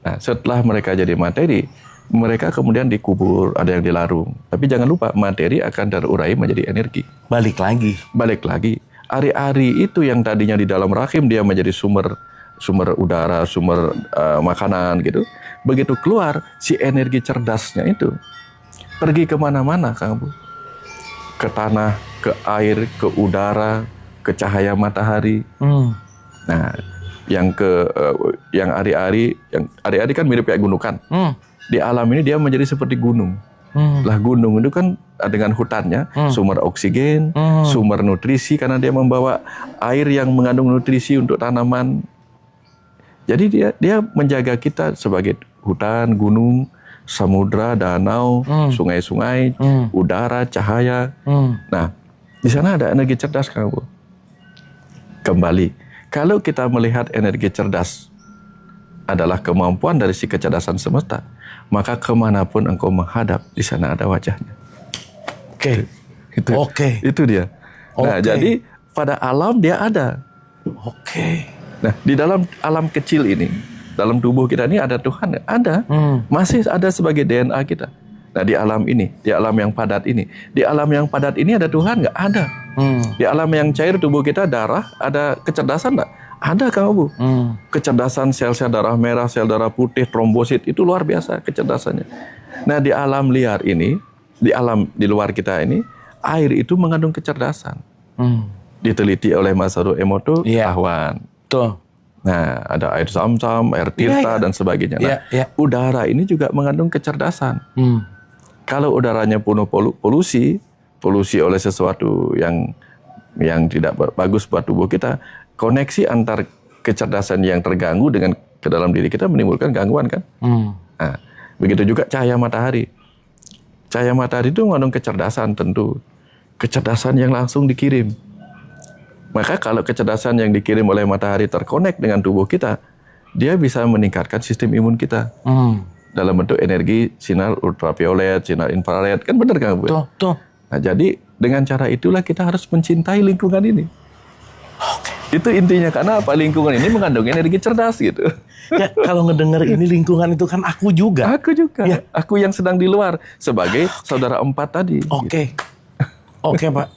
Nah, setelah mereka jadi materi, mereka kemudian dikubur, ada yang dilarung. Tapi jangan lupa, materi akan terurai menjadi energi. Balik lagi. Ari-ari itu yang tadinya di dalam rahim dia menjadi sumber udara, sumber makanan gitu. Begitu keluar, si energi cerdasnya itu pergi kemana-mana, Kang Bu. Ke tanah, ke air, ke udara, ke cahaya matahari. Nah, yang ari-ari kan mirip kayak gunung kan. Di alam ini dia menjadi seperti gunung. Lah gunung itu kan dengan hutannya, sumber oksigen, sumber nutrisi karena dia membawa air yang mengandung nutrisi untuk tanaman. Jadi dia menjaga kita sebagai hutan, gunung, samudra, danau, sungai-sungai, udara, cahaya. Nah, di sana ada energi cerdas, Kang Bu. Kembali, kalau kita melihat energi cerdas adalah kemampuan dari si kecerdasan semesta, maka kemanapun engkau menghadap, di sana ada wajahnya. Itu dia. Nah, jadi pada alam dia ada. Nah, di dalam alam kecil ini, dalam tubuh kita ini ada Tuhan, ada. Masih ada sebagai DNA kita. Nah, di alam ini, di alam yang padat ini, ada Tuhan nggak? Ada. Di alam yang cair tubuh kita, darah, ada kecerdasan nggak? Ada, Kang Bu. Kecerdasan sel-sel darah merah, sel darah putih, trombosit, itu luar biasa kecerdasannya. Nah, di alam liar ini, di luar kita ini, air itu mengandung kecerdasan. Diteliti oleh Masaru Emoto, Ahwan. Nah, ada air Zam-Zam, air Tirta, dan sebagainya. Nah, udara ini juga mengandung kecerdasan. Kalau udaranya penuh polusi oleh sesuatu yang tidak bagus buat tubuh kita, koneksi antar kecerdasan yang terganggu dengan ke dalam diri kita menimbulkan gangguan kan. Nah, begitu juga cahaya matahari. Cahaya matahari itu mengandung kecerdasan tentu. Kecerdasan yang langsung dikirim. Maka kalau kecerdasan yang dikirim oleh matahari terkonek dengan tubuh kita, dia bisa meningkatkan sistem imun kita. Dalam bentuk energi sinar ultraviolet, sinar infrared, kan benar kan Bu? Nah, jadi dengan cara itulah kita harus mencintai lingkungan ini. Itu intinya, karena apa? Lingkungan ini mengandung energi cerdas gitu. Ya, kalau ngedenger ini lingkungan itu kan aku juga. Ya. Aku yang sedang di luar sebagai saudara empat tadi. Oke, Pak.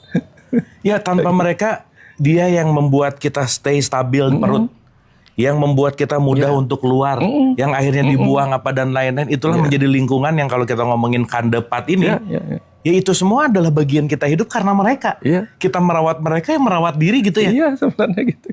Ya, tanpa mereka, dia yang membuat kita stay stabil di perut, yang membuat kita mudah untuk keluar, yang akhirnya dibuang apa dan lain-lain. Itulah menjadi lingkungan yang kalau kita ngomongin kandepat ini, ya itu semua adalah bagian kita hidup karena mereka. Kita merawat mereka yang merawat diri gitu ya. Iya, sebenarnya gitu.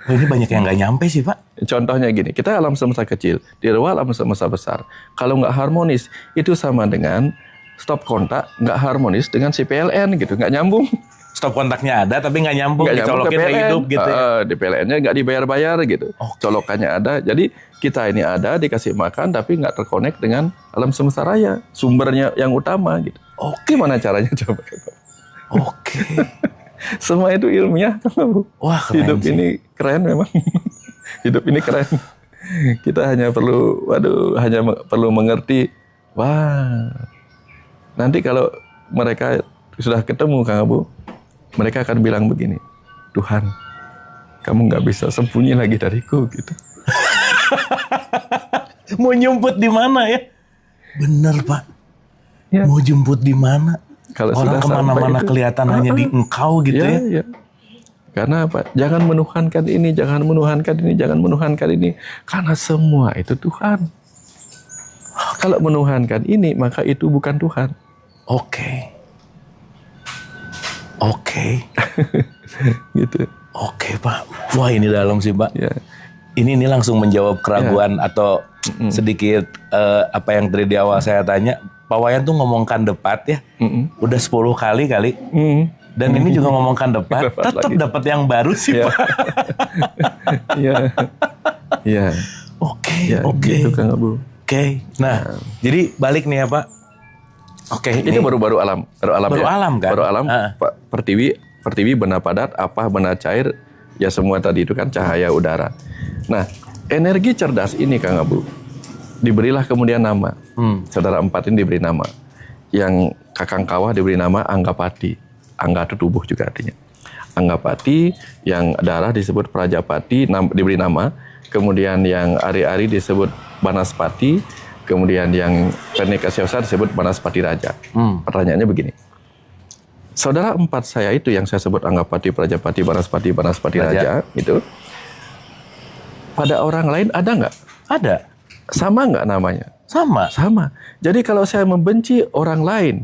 Ini banyak yang nggak nyampe sih, Pak. Contohnya gini, kita alam semesta kecil, di luar alam semesta besar. Kalau nggak harmonis, itu sama dengan stop kontak nggak harmonis dengan si PLN gitu, nggak nyambung. Stop kontaknya ada tapi nggak nyambung, dicolokin ke hidup gitu ya. Di PLN-nya nggak dibayar-bayar gitu. Colokannya ada, jadi kita ini ada, dikasih makan tapi nggak terkonek dengan alam semesta raya, sumbernya yang utama gitu. Gimana caranya coba? Semua itu ilmiah kan Bu. Wah, keren hidup sih. Ini keren memang. Hidup ini keren. Kita hanya perlu mengerti. Wah, nanti kalau mereka sudah ketemu Kang Abu, mereka akan bilang begini, Tuhan, kamu nggak bisa sembunyi lagi dariku gitu. Mau nyumput di mana ya? Bener Pak. Ya. Mau jemput di mana? Kalau orang sudah kemana-mana sampai itu, kelihatan hanya di engkau gitu ya. Ya. Karena apa? Jangan menuhankan ini, jangan menuhankan ini, jangan menuhankan ini. Karena semua itu Tuhan. Kalau menuhankan ini, maka itu bukan Tuhan. Oke. Gitu. Oke Pak. Wah ini dalam sih Pak. Ya. Ini langsung menjawab keraguan atau sedikit apa yang tadi di awal saya tanya. Pak Wayan tuh ngomongkan depat ya. Udah 10 kali. Dan ini juga ngomongkan depat. Tetap dapat yang baru sih Pak. Iya. Oke. Gitu Kang Abu. Oke. Nah, jadi balik nih ya Pak. Oke. Ini baru alam. Baru ya. alam kan? Baru alam. Pak Pertiwi, benda padat, apa benda cair, ya semua tadi itu kan cahaya udara. Nah, energi cerdas ini Kang Abu, diberilah kemudian nama. Saudara empat ini diberi nama. Yang Kakang Kawah diberi nama Anggapati. Angga itu tubuh juga artinya. Anggapati, yang darah disebut Prajapati, diberi nama. Kemudian yang Ari-Ari disebut Banaspati. Kemudian yang Pernikasiasa disebut Banaspati Raja. Pertanyaannya begini. Saudara empat saya itu yang saya sebut Anggapati, Prajapati, Banaspati Raja itu. Pada orang lain ada nggak? Ada. Sama nggak namanya? Sama. Jadi kalau saya membenci orang lain,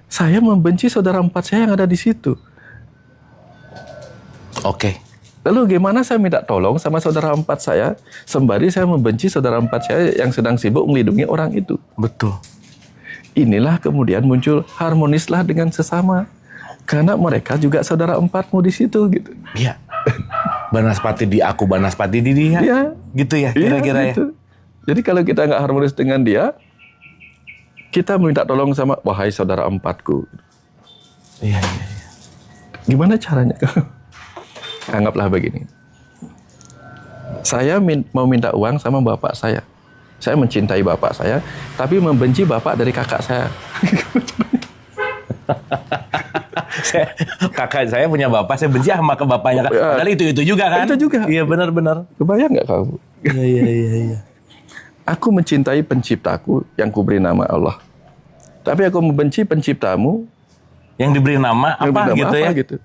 saya membenci saudara empat saya yang ada di situ. Oke. Lalu gimana saya minta tolong sama saudara empat saya, sembari saya membenci saudara empat saya yang sedang sibuk melindungi orang itu. Betul. Inilah kemudian muncul harmonislah dengan sesama. Karena mereka juga saudara empatmu di situ gitu. Iya. Banaspati di aku, Banaspati di dia. Iya. Gitu ya kira-kira ya. Gitu. Jadi kalau kita nggak harmonis dengan dia, kita minta tolong sama, wahai saudara empatku. Iya. Gimana caranya? Anggaplah begini. Saya mau minta uang sama bapak saya. Saya mencintai bapak saya, tapi membenci bapak dari kakak saya. Kakak saya punya bapak, saya benci sama ke bapaknya. Padahal itu juga kan? Itu juga. Iya benar-benar. Kebayang nggak kamu? Iya. Aku mencintai penciptaku yang kuberi nama Allah. Tapi aku membenci penciptamu yang diberi nama yang apa bernama gitu ya? Gitu.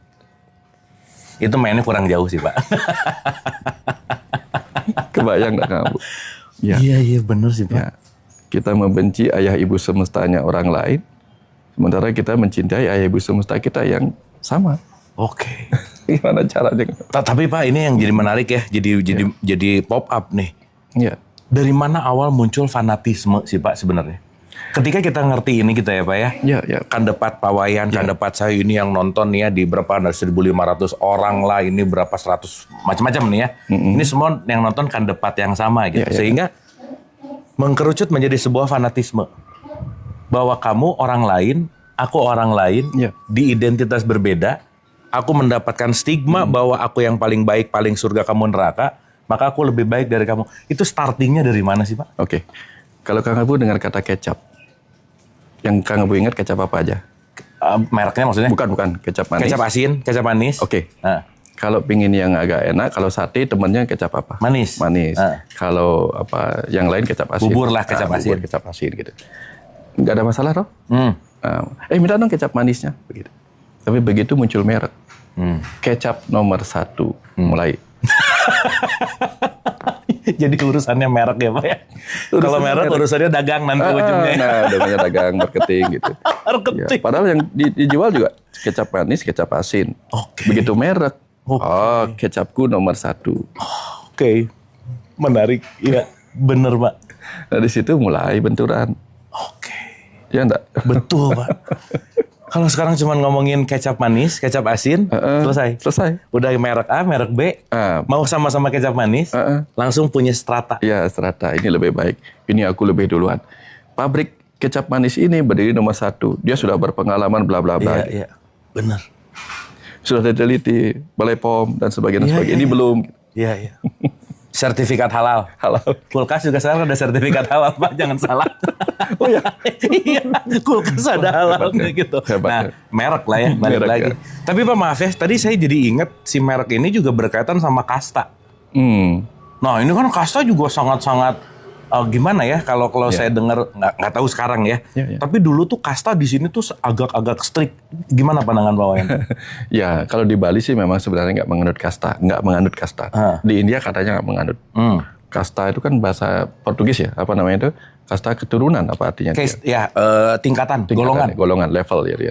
Itu mainnya kurang jauh sih Pak. Kebayang nggak kamu? Ya. Iya benar sih Pak. Ya. Kita membenci ayah ibu semestanya orang lain, sementara kita mencintai ayah ibu semesta kita yang sama. Oke. Gimana caranya? Tapi Pak ini yang jadi menarik ya, jadi pop up nih. Ya. Dari mana awal muncul fanatisme sih Pak sebenarnya? Ketika kita ngerti ini kita ya Pak ya. Ya. Kan depat Pak Wayan, kan depat saya ini yang nonton nih ya di berapa, ada 1.500 orang lah, ini berapa 100 macam-macam nih ya. Ini semua yang nonton kan depat yang sama gitu. Sehingga mengkerucut menjadi sebuah fanatisme. Bahwa kamu orang lain, aku orang lain, di identitas berbeda, aku mendapatkan stigma bahwa aku yang paling baik, paling surga, kamu neraka, maka aku lebih baik dari kamu. Itu startingnya dari mana sih Pak? Oke. Kalau Kang Abu dengar kata kecap, yang Kang Abu ingat kecap apa aja? Mereknya maksudnya? Bukan. Kecap manis. Kecap asin, kecap manis. Oke. Kalau pingin yang agak enak, kalau sate temennya kecap apa? Manis. Kalau apa yang lain kecap asin. Bubur lah kecap asin. Bubur kecap asin gitu. Nggak ada masalah toh? Minta dong kecap manisnya begitu. Tapi begitu muncul merek. Kecap nomor 1 mulai. Jadi urusannya merek ya Pak ya? Kalau merek urusannya dagang nanti ujungnya. Nah, namanya dagang marketing gitu. Marketing. Ya, padahal yang dijual juga kecap manis, kecap asin. Begitu merek. Kecapku nomor 1. Oke. Menarik. Iya, bener Pak. Nah, di situ mulai benturan. Oke. Ya enggak? Betul Pak. Kalau sekarang cuma ngomongin kecap manis, kecap asin, selesai. Udah merek A, merek B, mau sama-sama kecap manis, langsung punya strata. Ya, strata. Ini lebih baik. Ini aku lebih duluan. Pabrik kecap manis ini berdiri nomor 1. Dia sudah berpengalaman bla bla bla. Iya. Benar. Sudah diteliti Balai POM dan sebagainya. Ini belum. Iya. Sertifikat halal. Halal. Kulkas juga sekarang ada sertifikat halal, Pak. Jangan salah. Oh ya. Iya, kulkas ada halalnya gitu. Hebat. Nah, merek lah ya, balik Merek, lagi. ya. Tapi Pak maaf ya, tadi saya jadi ingat si merek ini juga berkaitan sama kasta. Nah, ini kan kasta juga sangat-sangat gimana ya kalau saya dengar nggak tahu sekarang ya. Tapi dulu tuh kasta di sini tuh agak-agak strict. Gimana pandangan Pak Wayan? Ya, kalau di Bali sih memang sebenarnya nggak menganut kasta. Di India katanya nggak menganut. Kasta itu kan bahasa Portugis ya, apa namanya itu? Kasta keturunan apa artinya? Tingkatan, golongan, level ya.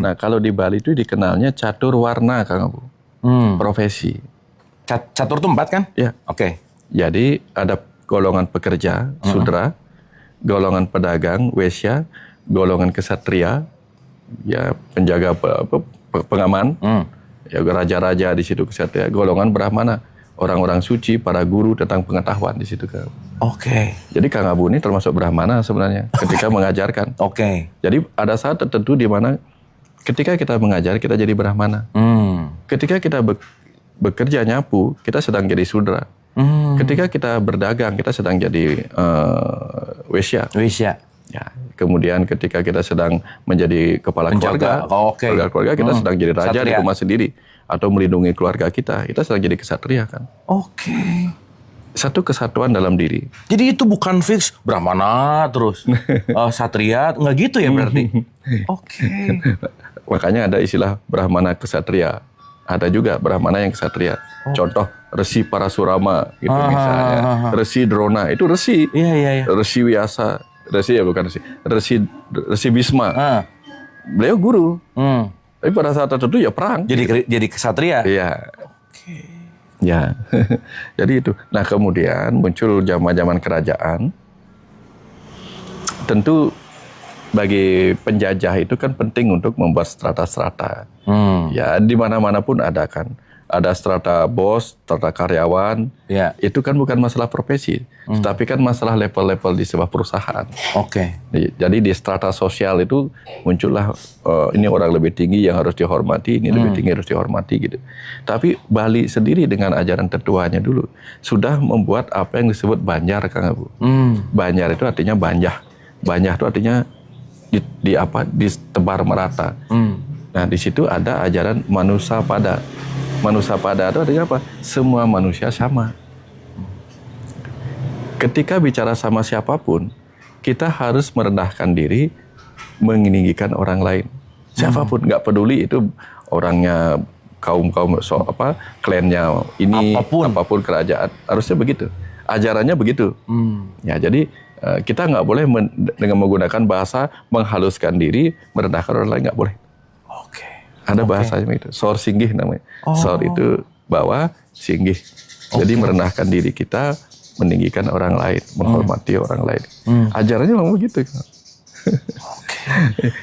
Nah, kalau di Bali itu dikenalnya catur warna, Kang Abu. Profesi. Catur tuh 4 kan? Ya. Oke. Jadi ada golongan pekerja, sudra, golongan pedagang, wesya, golongan kesatria, ya penjaga pengaman, ya raja-raja di situ kesatria, golongan brahmana, orang-orang suci, para guru tentang pengetahuan di situ kan. Oke. Jadi Kang Abu ini termasuk brahmana sebenarnya ketika mengajarkan. Oke. Jadi ada saat tertentu di mana ketika kita mengajar kita jadi brahmana. Ketika kita bekerja nyapu kita sedang jadi sudra. Ketika kita berdagang, kita sedang jadi wesya. Ya, kemudian ketika kita sedang menjadi kepala penjaga, keluarga kita sedang jadi raja di rumah sendiri atau melindungi keluarga kita sedang jadi kesatria kan. Oke. Satu kesatuan dalam diri. Jadi itu bukan fix Brahmana terus satria, nggak gitu ya berarti? Oke. Makanya ada istilah Brahmana kesatria. Ada juga Brahmana yang kesatria. Contoh Resi Parasurama gitu misalnya. Resi Drona itu resi. Iya. Resi Wyasa, resi ya bukan resi. Resi Bisma. Beliau guru. Tapi pada saat tertentu ya perang. Jadi kesatria. Iya. Oke. Ya. Jadi itu. Nah, kemudian muncul zaman-zaman kerajaan. Tentu bagi penjajah itu kan penting untuk membuat strata-strata. Ya, di mana-mana pun ada kan. Ada strata bos, strata karyawan. Ya. Itu kan bukan masalah profesi, tapi kan masalah level-level di sebuah perusahaan. Oke. Jadi di strata sosial itu muncullah ini orang lebih tinggi yang harus dihormati, ini lebih tinggi harus dihormati gitu. Tapi Bali sendiri dengan ajaran tertuanya dulu sudah membuat apa yang disebut banjar, Kang Abu. Banjar itu artinya banjah. Banjah itu artinya ditebar merata. Nah, di situ ada ajaran Manusapada. Manusapada itu artinya apa? Semua manusia sama. Ketika bicara sama siapapun, kita harus merendahkan diri, meninggikan orang lain. Siapapun, nggak peduli itu orangnya kaum klannya ini, apapun kerajaan, harusnya begitu. Ajarannya begitu. Ya, jadi kita nggak boleh dengan menggunakan bahasa menghaluskan diri, merendahkan orang lain, nggak boleh. Ada bahasanya begitu. Sor singgih namanya. Sor itu bawah, singgih. Jadi merendahkan diri kita, meninggikan orang lain, menghormati orang lain. Ajarannya memang begitu.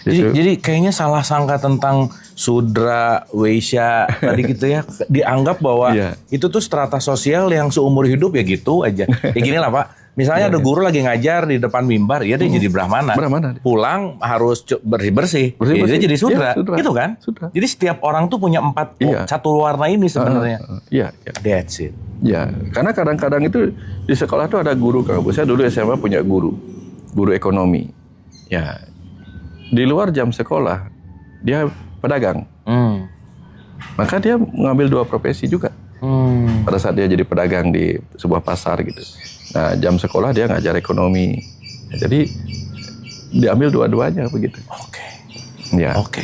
Jadi kayaknya salah sangka tentang sudra, weisya tadi gitu ya. Dianggap bahwa itu tuh strata sosial yang seumur hidup ya gitu aja. Ya gini lah Pak. Misalnya ada guru lagi ngajar di depan mimbar, ya dia jadi brahmana. Pulang harus bersih-bersih. Dia jadi sudra. Gitu kan? Sudra. Jadi setiap orang tuh punya 4 satu warna ini sebenarnya. Iya. That's it. Ya, karena kadang-kadang itu di sekolah tuh ada guru, Kang Abu. Saya dulu SMA punya guru ekonomi. Ya, di luar jam sekolah dia pedagang. Maka dia mengambil 2 profesi juga. Pada saat dia jadi pedagang di sebuah pasar gitu. Nah, jam sekolah dia ngajar ekonomi. Jadi diambil dua-duanya begitu. Oke.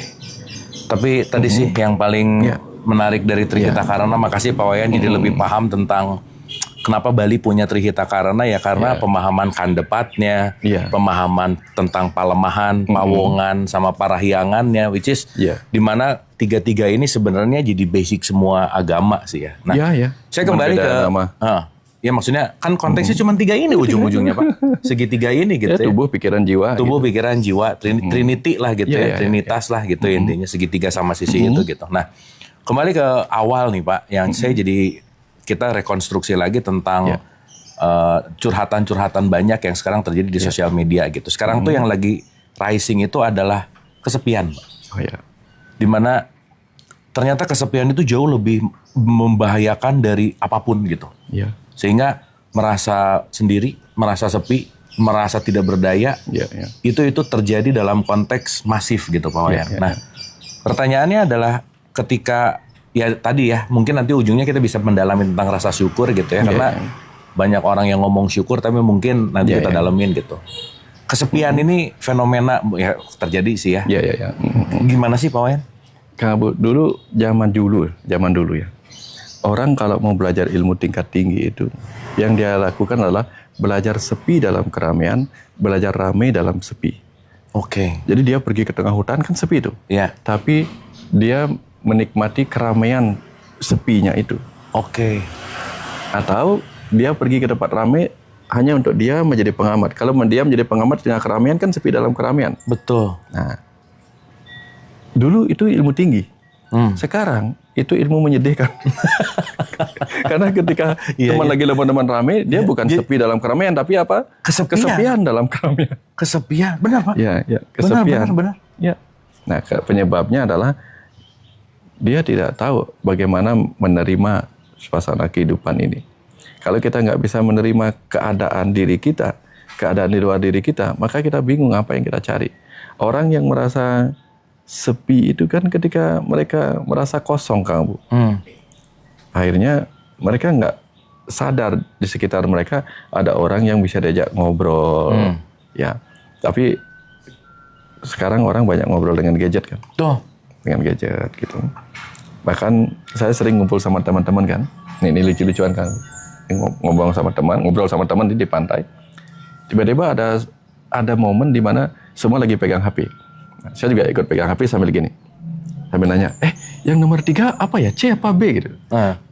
Tapi tadi sih yang paling menarik dari Trihita Karana, makasih Pak Wayan jadi lebih paham tentang kenapa Bali punya Trihita Karana ya karena pemahaman kandepatnya, pemahaman tentang Palemahan, Pawongan sama Parahyangannya, which is dimana tiga-tiga ini sebenarnya jadi basic semua agama sih ya. Nah, saya kembali ke ya maksudnya kan konteksnya cuma 3 ini ujung-ujungnya Pak. Segitiga ini gitu ya. Tubuh, pikiran, jiwa. Tubuh, pikiran, jiwa. Trinity lah gitu ya. Trinitas lah gitu intinya. Segitiga sama sisi itu gitu. Nah, kembali ke awal nih Pak. Yang saya jadi kita rekonstruksi lagi tentang curhatan-curhatan banyak yang sekarang terjadi di sosial media gitu. Sekarang tuh yang lagi rising itu adalah kesepian Pak. Dimana ternyata kesepian itu jauh lebih membahayakan dari apapun gitu. Sehingga merasa sendiri, merasa sepi, merasa tidak berdaya. Itu terjadi dalam konteks masif gitu Pak Wayan. Nah, pertanyaannya adalah ketika ya tadi ya, mungkin nanti ujungnya kita bisa mendalami tentang rasa syukur gitu ya, karena banyak orang yang ngomong syukur tapi mungkin nanti kita dalemin gitu. Kesepian ini fenomena ya terjadi sih ya. Gimana sih Pak Wayan? Kang Abu, dulu zaman dulu ya. Orang kalau mau belajar ilmu tingkat tinggi itu, yang dia lakukan adalah belajar sepi dalam keramaian, belajar ramai dalam sepi. Oke. Jadi dia pergi ke tengah hutan kan sepi itu. Iya. Tapi dia menikmati keramaian sepinya itu. Oke. Atau dia pergi ke tempat ramai hanya untuk dia menjadi pengamat. Kalau dia menjadi pengamat dengan keramaian kan sepi dalam keramaian. Betul. Nah, dulu itu ilmu tinggi. Sekarang itu ilmu menyedihkan. Karena ketika teman lagi teman-teman ramai, dia bukan sepi dalam keramaian, tapi apa? Kesepian dalam keramaian. Kesepian, benar Pak? Ya, kesepian. Benar. Ya. Nah, penyebabnya adalah dia tidak tahu bagaimana menerima suasana kehidupan ini. Kalau kita nggak bisa menerima keadaan diri kita, keadaan di luar diri kita, maka kita bingung apa yang kita cari. Orang yang merasa sepi itu kan ketika mereka merasa kosong, Kang Bu. Akhirnya mereka nggak sadar di sekitar mereka ada orang yang bisa diajak ngobrol. Ya, tapi sekarang orang banyak ngobrol dengan gadget kan. Tuh. Dengan gadget gitu. Bahkan saya sering ngumpul sama teman-teman kan. Ini lucu-lucuan kan. Ngobrol sama teman di pantai. Tiba-tiba ada momen di mana semua lagi pegang HP. Nah, saya juga ikut pegang HP sambil gini. Sambil nanya, yang nomor 3 apa ya? C apa B gitu.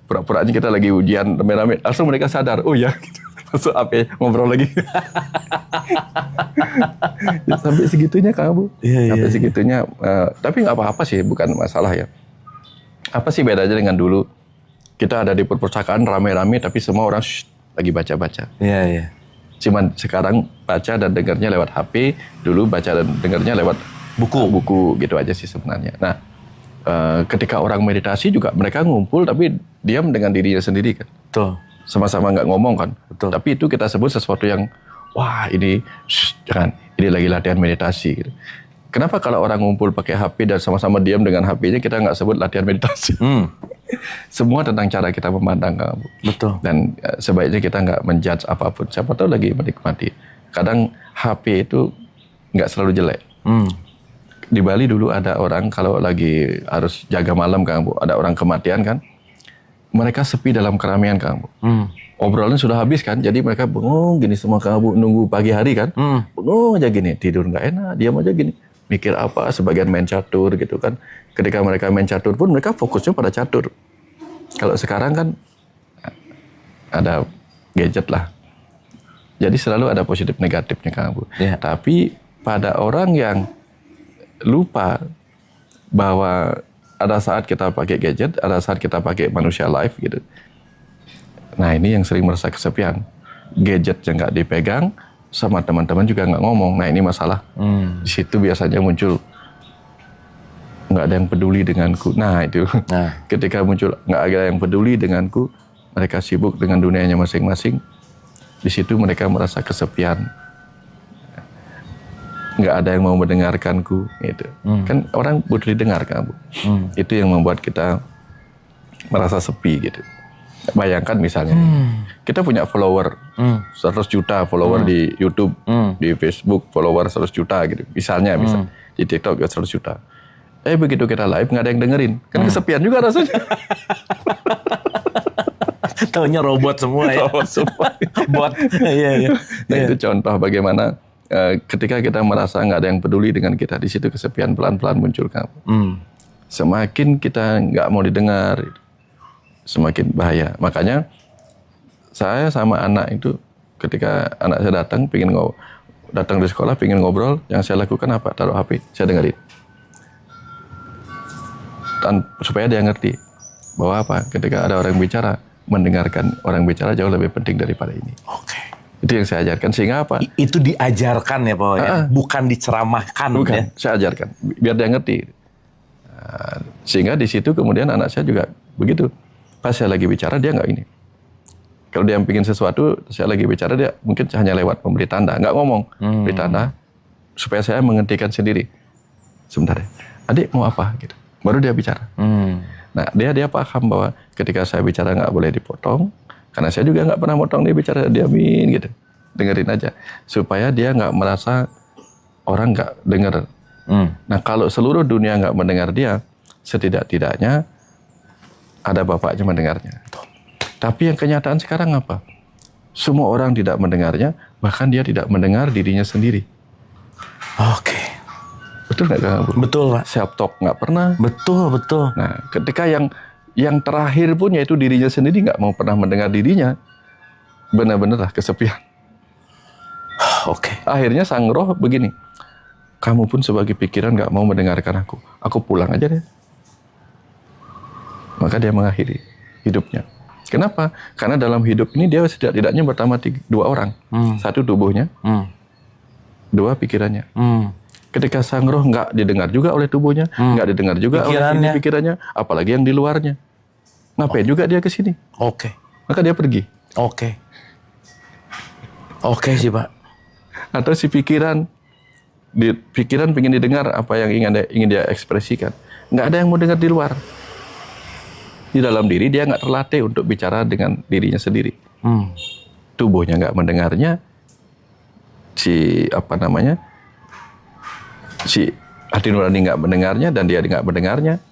Pura-puranya kita lagi ujian rame-rame. Langsung mereka sadar, oh ya gitu. Masuk HP, ngobrol lagi. Sampai segitunya Kang Bu. Sampai segitunya. Tapi nggak apa-apa sih, bukan masalah ya. Apa sih bedanya dengan dulu? Kita ada di perpustakaan rame-rame, tapi semua orang lagi baca-baca. Iya. Cuman sekarang baca dan dengarnya lewat HP, dulu baca dan dengarnya lewat buku gitu aja sih sebenarnya. Nah, ketika orang meditasi juga mereka ngumpul tapi diam dengan dirinya sendiri kan. Betul. Sama-sama nggak ngomong kan. Betul. Tapi itu kita sebut sesuatu yang wah ini jangan, ini lagi latihan meditasi gitu. Kenapa kalau orang ngumpul pakai HP dan sama-sama diam dengan HP-nya kita nggak sebut latihan meditasi? Semua tentang cara kita memandang, Kang Bu. Betul. Dan sebaiknya kita nggak menjudge apapun. Siapa tahu lagi menikmati. Kadang HP itu nggak selalu jelek. Di Bali dulu ada orang kalau lagi harus jaga malam, Kang Bu. Ada orang kematian kan. Mereka sepi dalam keramaian, Kang Bu. Obrolannya sudah habis kan. Jadi mereka bengong gini semua, Kang Bu. Nunggu pagi hari kan. Bengong aja gini. Tidur nggak enak. Diam aja gini. Mikir apa, sebagian main catur gitu kan. Ketika mereka main catur pun mereka fokusnya pada catur. Kalau sekarang kan ada gadget lah. Jadi selalu ada positif negatifnya Kang Bu. Tapi pada orang yang lupa bahwa ada saat kita pakai gadget, ada saat kita pakai manusia live gitu. Nah ini yang sering merasa kesepian. Gadget yang nggak dipegang, sama teman-teman juga nggak ngomong. Nah ini masalah. Di situ biasanya muncul nggak ada yang peduli denganku. Nah itu ketika muncul nggak ada yang peduli denganku, mereka sibuk dengan dunianya masing-masing. Di situ mereka merasa kesepian. Nggak ada yang mau mendengarkanku. Gitu. Kan orang butuh didengar kan Bu. Itu yang membuat kita merasa sepi gitu. Bayangkan misalnya, kita punya follower 100 juta follower di YouTube, di Facebook follower 100 juta gitu. Misalnya di TikTok 100 juta. Begitu kita live nggak ada yang dengerin, kan kesepian juga rasanya. Taunya robot semua ya. Robot semua. Bot. Iya. Nah itu contoh bagaimana ketika kita merasa nggak ada yang peduli dengan kita, di situ kesepian pelan-pelan muncul kan. Semakin kita nggak mau didengar, semakin bahaya. Makanya saya sama anak itu ketika anak saya datang di sekolah pingin ngobrol, yang saya lakukan apa? Taruh HP, saya dengerin. Dan supaya dia ngerti bahwa apa? Ketika ada orang bicara, mendengarkan orang bicara jauh lebih penting daripada ini. Oke. Itu yang saya ajarkan. Sehingga apa? Itu diajarkan ya Pak, ya? Bukan diceramahkan. Bukan, ya? saya ajarkan biar dia ngerti. Sehingga di situ kemudian anak saya juga begitu. Pas saya lagi bicara dia nggak ini. Kalau dia bikin sesuatu, saya lagi bicara, dia mungkin hanya lewat memberi tanda, nggak ngomong, beri tanda, supaya saya menghentikan sendiri. Sebentar ya, adik mau apa? Gitu. Baru dia bicara. Nah, dia paham bahwa ketika saya bicara nggak boleh dipotong, karena saya juga nggak pernah motong dia bicara, diamin gitu, dengerin aja, supaya dia nggak merasa orang nggak dengar. Nah, kalau seluruh dunia nggak mendengar dia, setidak-tidaknya ada bapaknya mendengarnya. Tapi yang kenyataan sekarang apa? Semua orang tidak mendengarnya, bahkan dia tidak mendengar dirinya sendiri. Oke. Betul nggak, Kang? Betul, Pak. Self talk nggak pernah. Betul. Nah, ketika yang terakhir pun yaitu dirinya sendiri nggak mau pernah mendengar dirinya, benar-benar lah kesepian. Oke. Akhirnya sang roh begini, kamu pun sebagai pikiran nggak mau mendengarkan aku pulang aja deh. Maka dia mengakhiri hidupnya. Kenapa? Karena dalam hidup ini dia setidaknya bertambah 2 orang. 1 tubuhnya, 2 pikirannya. Ketika sang roh nggak didengar juga oleh tubuhnya, nggak didengar juga oleh pikirannya, apalagi yang di luarnya. Ngapain juga dia ke sini? Oke. Maka dia pergi. Oke sih, Pak. Atau si pikiran pengen didengar apa yang ingin dia ekspresikan. Nggak ada yang mau dengar di luar. Di dalam diri dia nggak terlatih untuk bicara dengan dirinya sendiri. Tubuhnya nggak mendengarnya. Si hati nurani nggak mendengarnya dan dia nggak mendengarnya.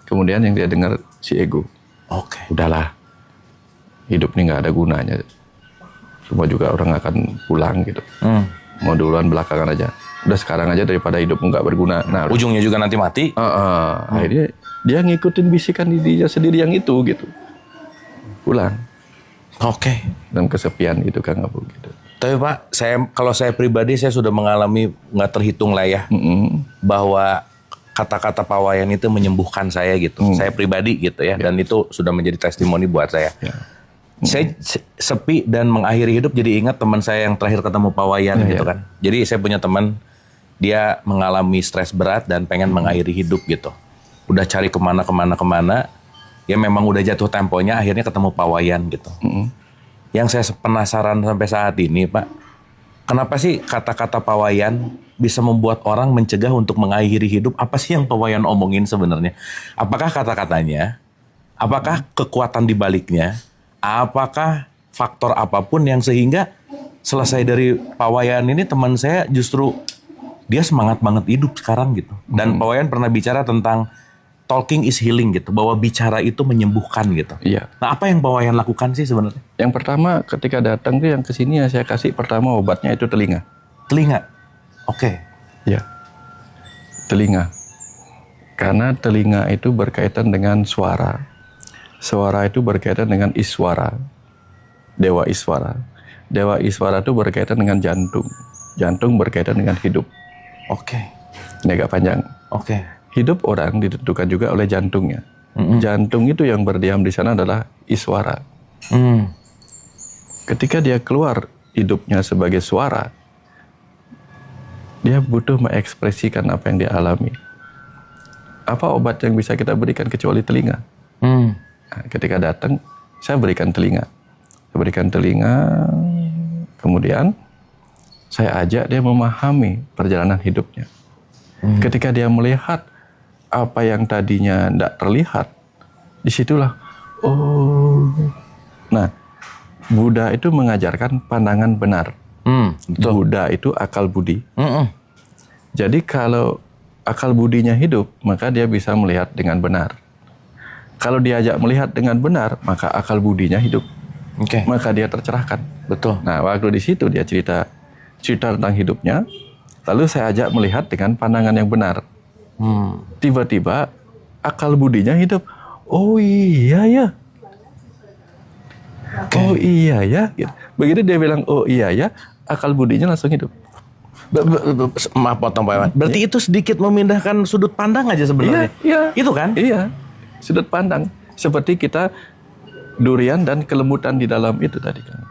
Kemudian yang dia dengar si ego. Oke. Udahlah, hidup ini nggak ada gunanya. Semua juga orang akan pulang gitu. Mau duluan belakangan aja. Udah sekarang aja daripada hidupmu nggak berguna. Nah, ujungnya juga nanti mati. Akhirnya dia ngikutin bisikan dirinya sendiri yang itu gitu. Pulang. Oke. Dan kesepian itu Kang Abu gitu. Tapi Pak, kalau saya pribadi saya sudah mengalami nggak terhitung lah ya, bahwa kata-kata Pak Wayan itu menyembuhkan saya gitu. Saya pribadi gitu ya, dan itu sudah menjadi testimoni buat saya. Saya sepi dan mengakhiri hidup jadi ingat teman saya yang terakhir ketemu Pak Wayan gitu kan. Jadi saya punya teman, dia mengalami stres berat dan pengen mengakhiri hidup gitu. Udah cari kemana, ya memang udah jatuh temponya, akhirnya ketemu Pak Wayan gitu. Yang saya penasaran sampai saat ini, Pak, kenapa sih kata-kata Pak Wayan bisa membuat orang mencegah untuk mengakhiri hidup? Apa sih yang Pak Wayan omongin sebenarnya? Apakah kata-katanya? Apakah kekuatan di baliknya? Apakah faktor apapun yang sehingga selesai dari Pak Wayan ini teman saya justru dia semangat banget hidup sekarang gitu. Dan Pak Wayan pernah bicara tentang talking is healing gitu, bahwa bicara itu menyembuhkan gitu. Iya. Nah, apa yang Pak Wayan lakukan sih sebenarnya? Yang pertama ketika datang tuh yang kesini yang saya kasih pertama obatnya itu telinga. Telinga. Oke. Iya. Telinga. Karena telinga itu berkaitan dengan suara. Suara itu berkaitan dengan iswara. Dewa iswara. Dewa iswara itu berkaitan dengan jantung. Jantung berkaitan dengan hidup. Oke. Ini agak panjang. Oke. Hidup orang ditentukan juga oleh jantungnya. Jantung itu yang berdiam di sana adalah iswara. Ketika dia keluar hidupnya sebagai suara, dia butuh mengekspresikan apa yang dia alami. Apa obat yang bisa kita berikan kecuali telinga? Nah, ketika datang, saya berikan telinga. Saya berikan telinga, kemudian saya ajak dia memahami perjalanan hidupnya. Ketika dia melihat apa yang tadinya tidak terlihat, disitulah, Nah, Buddha itu mengajarkan pandangan benar. Buddha itu akal budi. Jadi kalau akal budinya hidup, maka dia bisa melihat dengan benar. Kalau diajak melihat dengan benar, maka akal budinya hidup. Maka dia tercerahkan. Betul. Nah, waktu di situ dia cerita tentang hidupnya, lalu saya ajak melihat dengan pandangan yang benar. Tiba-tiba akal budinya hidup. Oh iya ya. Oh iya ya. Begitu dia bilang oh iya ya, akal budinya langsung hidup. Maaf potong Pak Wayan. Berarti itu sedikit memindahkan sudut pandang aja sebenarnya. Iya. Itu kan? Iya. Sudut pandang. Seperti kita durian dan kelembutan di dalam itu tadi kan.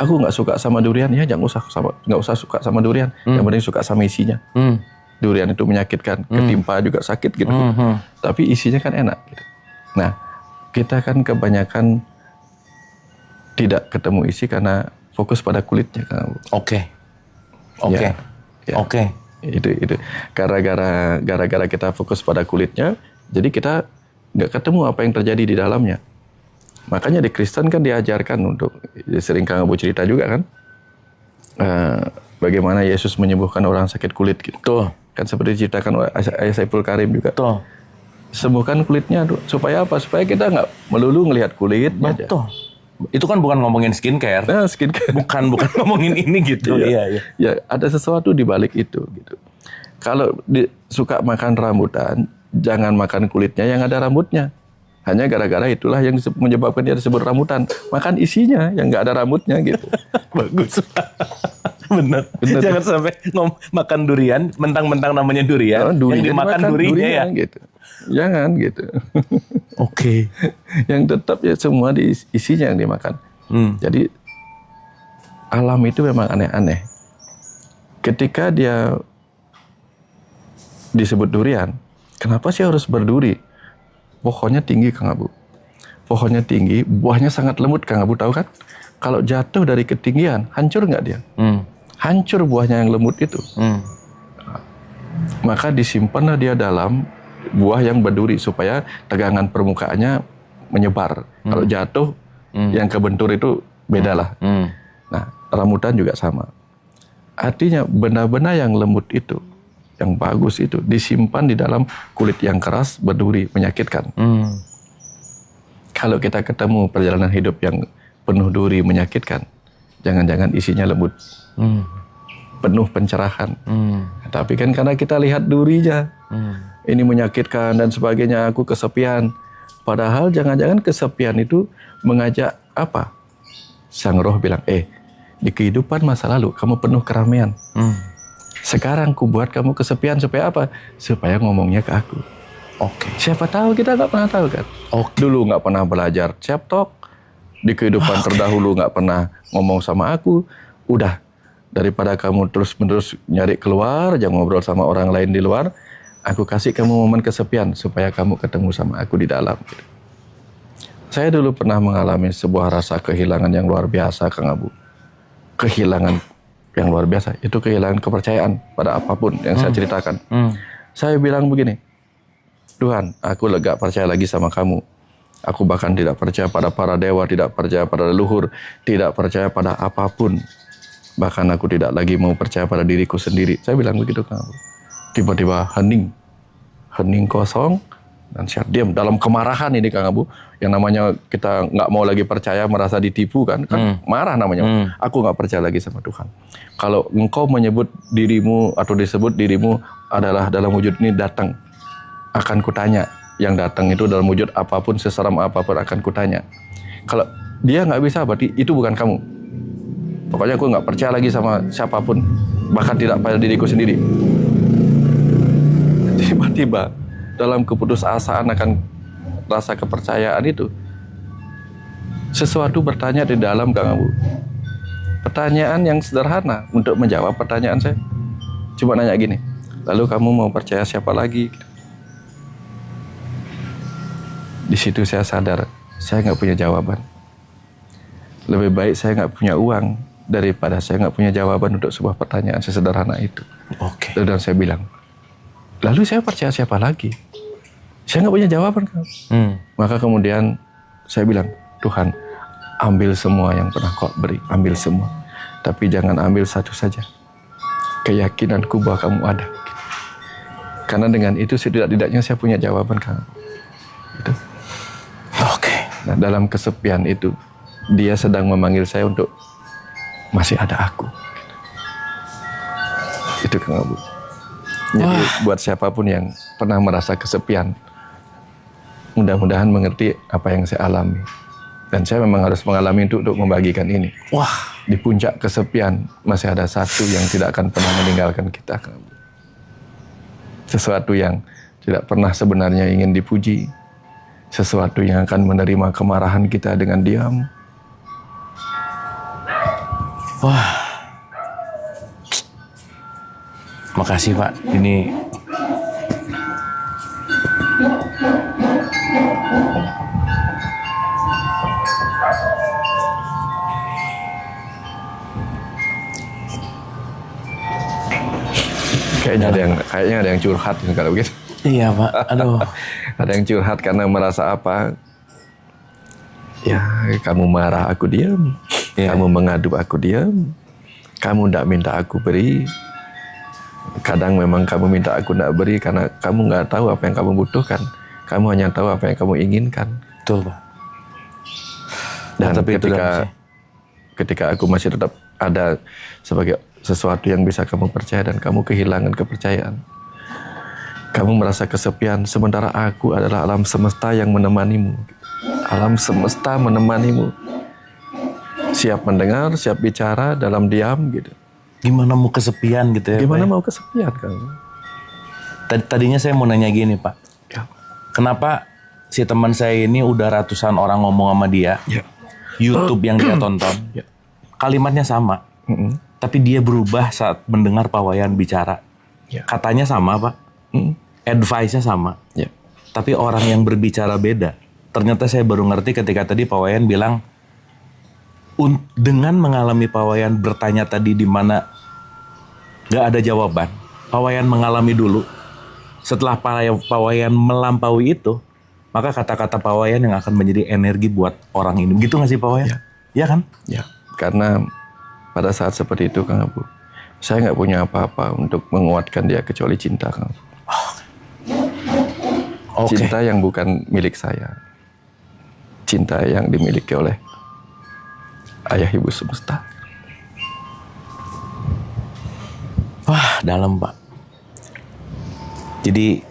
Aku nggak suka sama durian, ya nggak usah suka sama durian. Yang penting suka sama isinya. Durian itu menyakitkan, ketimpa juga sakit gitu. Tapi isinya kan enak gitu. Nah, kita kan kebanyakan tidak ketemu isi karena fokus pada kulitnya, Kang Abu. Oke. Ya. Itu gara-gara kita fokus pada kulitnya, jadi kita nggak ketemu apa yang terjadi di dalamnya. Makanya di Kristen kan diajarkan untuk, sering Kang Abu cerita juga kan, bagaimana Yesus menyembuhkan orang sakit kulit gitu. Betul. Kan seperti diceritakan oleh Ayah Saiful Karim juga. Betul. Sembuhkan kulitnya supaya apa? Supaya kita nggak melulu ngelihat kulit. Betul. Itu kan bukan ngomongin skincare. Nah, skincare. Bukan ngomongin ini gitu. Iya. Ya, ada sesuatu di balik itu gitu. Kalau suka makan rambutan, jangan makan kulitnya yang ada rambutnya. Hanya gara-gara itulah yang menyebabkan dia disebut rambutan. Makan isinya yang nggak ada rambutnya gitu. Bagus. Bener. Jangan sampai makan durian, mentang-mentang namanya durian, yang dimakan durinya ya. Gitu. Jangan gitu. Oke. Yang tetap ya semua di isinya yang dimakan. Jadi alam itu memang aneh-aneh. Ketika dia disebut durian, kenapa sih harus berduri? Pohonnya tinggi, Kang Abu. Pohonnya tinggi, buahnya sangat lembut, Kang Abu tahu kan? Kalau jatuh dari ketinggian, hancur nggak dia? Hancur buahnya yang lembut itu. Maka disimpanlah dia dalam buah yang berduri supaya tegangan permukaannya menyebar. Kalau jatuh, yang kebentur itu bedalah. Nah, rambutan juga sama. Artinya benda-benda yang lembut itu, yang bagus itu disimpan di dalam kulit yang keras, berduri, menyakitkan. Kalau kita ketemu perjalanan hidup yang penuh duri, menyakitkan, jangan-jangan isinya lembut, penuh pencerahan. Tapi kan karena kita lihat durinya, ini menyakitkan dan sebagainya, aku kesepian. Padahal jangan-jangan kesepian itu mengajak apa? Sang roh bilang, di kehidupan masa lalu kamu penuh keramaian. Sekarang ku buat kamu kesepian supaya apa? Supaya ngomongnya ke aku. Oke. Siapa tahu, kita nggak pernah tahu kan. Dulu nggak pernah belajar chat talk, di kehidupan terdahulu nggak pernah ngomong sama aku. Udah, daripada kamu terus-menerus nyari keluar, jangan ngobrol sama orang lain di luar, aku kasih kamu momen kesepian supaya kamu ketemu sama aku di dalam. Saya dulu pernah mengalami sebuah rasa kehilangan yang luar biasa, Kang Abu. Kehilangan yang luar biasa, itu kehilangan kepercayaan pada apapun yang saya ceritakan. Saya bilang begini, Tuhan, aku gak percaya lagi sama kamu. Aku bahkan tidak percaya pada para dewa, tidak percaya pada leluhur, tidak percaya pada apapun. Bahkan aku tidak lagi mau percaya pada diriku sendiri. Saya bilang begitu, Kang Abu. Tiba-tiba hening kosong, dan saya diam dalam kemarahan ini, Kang Abu. Yang namanya kita nggak mau lagi percaya, merasa ditipu kan marah namanya. Aku nggak percaya lagi sama Tuhan. Kalau engkau menyebut dirimu atau disebut dirimu adalah dalam wujud ini datang, akan kutanya. Yang datang itu dalam wujud apapun, seseram apapun akan kutanya. Kalau dia nggak bisa, berarti itu bukan kamu. Pokoknya aku nggak percaya lagi sama siapapun, bahkan tidak pada diriku sendiri. Tiba-tiba dalam keputusasaan akan rasa kepercayaan itu, sesuatu bertanya di dalam, Kang Abu. Pertanyaan yang sederhana untuk menjawab pertanyaan saya. Cuma nanya gini, lalu kamu mau percaya siapa lagi? Di situ saya sadar, saya nggak punya jawaban. Lebih baik saya nggak punya uang daripada saya nggak punya jawaban untuk sebuah pertanyaan sesederhana itu. Oke. Dan saya bilang, lalu saya percaya siapa lagi? Saya nggak punya jawaban, Kang. Maka kemudian saya bilang, Tuhan, ambil semua yang pernah kau beri, ambil semua. Tapi jangan ambil satu saja. Keyakinanku bahwa kamu ada. Karena dengan itu setidak-tidaknya saya punya jawaban, Kang. Gitu. Oke. Nah, dalam kesepian itu, dia sedang memanggil saya untuk masih ada aku. Itu, Kang Abu. Jadi buat siapapun yang pernah merasa kesepian, mudah-mudahan mengerti apa yang saya alami. Dan saya memang harus mengalami untuk membagikan ini. Di puncak kesepian masih ada satu yang tidak akan pernah meninggalkan kita. Sesuatu yang tidak pernah sebenarnya ingin dipuji. Sesuatu yang akan menerima kemarahan kita dengan diam. Makasih, Pak. Ini Kayaknya ada yang curhat kalau begitu. Iya Pak, aduh. Ada yang curhat karena merasa apa? Ya, kamu marah aku diam, kamu mengadu aku diam, kamu tidak minta aku beri. Kadang memang kamu minta aku tidak beri karena kamu nggak tahu apa yang kamu butuhkan. Kamu hanya tahu apa yang kamu inginkan. Betul Pak. Dan tapi ketika aku masih tetap ada sebagai sesuatu yang bisa kamu percaya dan kamu kehilangan kepercayaan, kamu merasa kesepian, sementara aku adalah alam semesta yang menemanimu. Alam semesta menemanimu. Siap mendengar, siap bicara dalam diam gitu. Gimana mau kesepian gitu ya? Gimana Pak? mau kesepian kamu? Tadinya saya mau nanya gini Pak. Ya. Kenapa si teman saya ini udah ratusan orang ngomong sama dia, YouTube yang dia tonton, kalimatnya sama. Tapi dia berubah saat mendengar Pak Wayan bicara. Katanya sama Pak. Advice-nya sama. Tapi orang yang berbicara beda. Ternyata saya baru ngerti ketika tadi Pak Wayan bilang, dengan mengalami Pak Wayan bertanya tadi di mana gak ada jawaban, Pak Wayan mengalami dulu. Setelah Pak Wayan melampaui itu, maka kata-kata Pak Wayan yang akan menjadi energi buat orang ini. Begitu gak sih Pak Wayan? Iya kan? Ya, karena pada saat seperti itu Kang Abu, saya nggak punya apa-apa untuk menguatkan dia kecuali cinta Kang Abu. Cinta yang bukan milik saya. Cinta yang dimiliki oleh Ayah Ibu semesta. Wah, dalam Pak. Jadi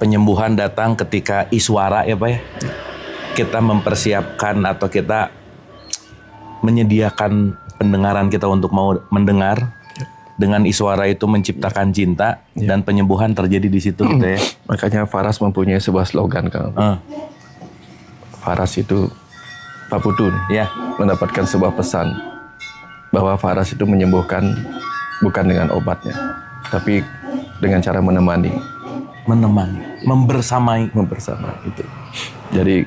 penyembuhan datang ketika iswara ya Pak ya. Kita mempersiapkan atau kita menyediakan pendengaran kita untuk mau mendengar. Dengan iswara itu menciptakan cinta dan penyembuhan terjadi di situ gitu ya. Makanya Faras mempunyai sebuah slogan Kang. Faras itu Pak Putun mendapatkan sebuah pesan bahwa Faras itu menyembuhkan bukan dengan obatnya, tapi dengan cara menemani, membersamai itu. Jadi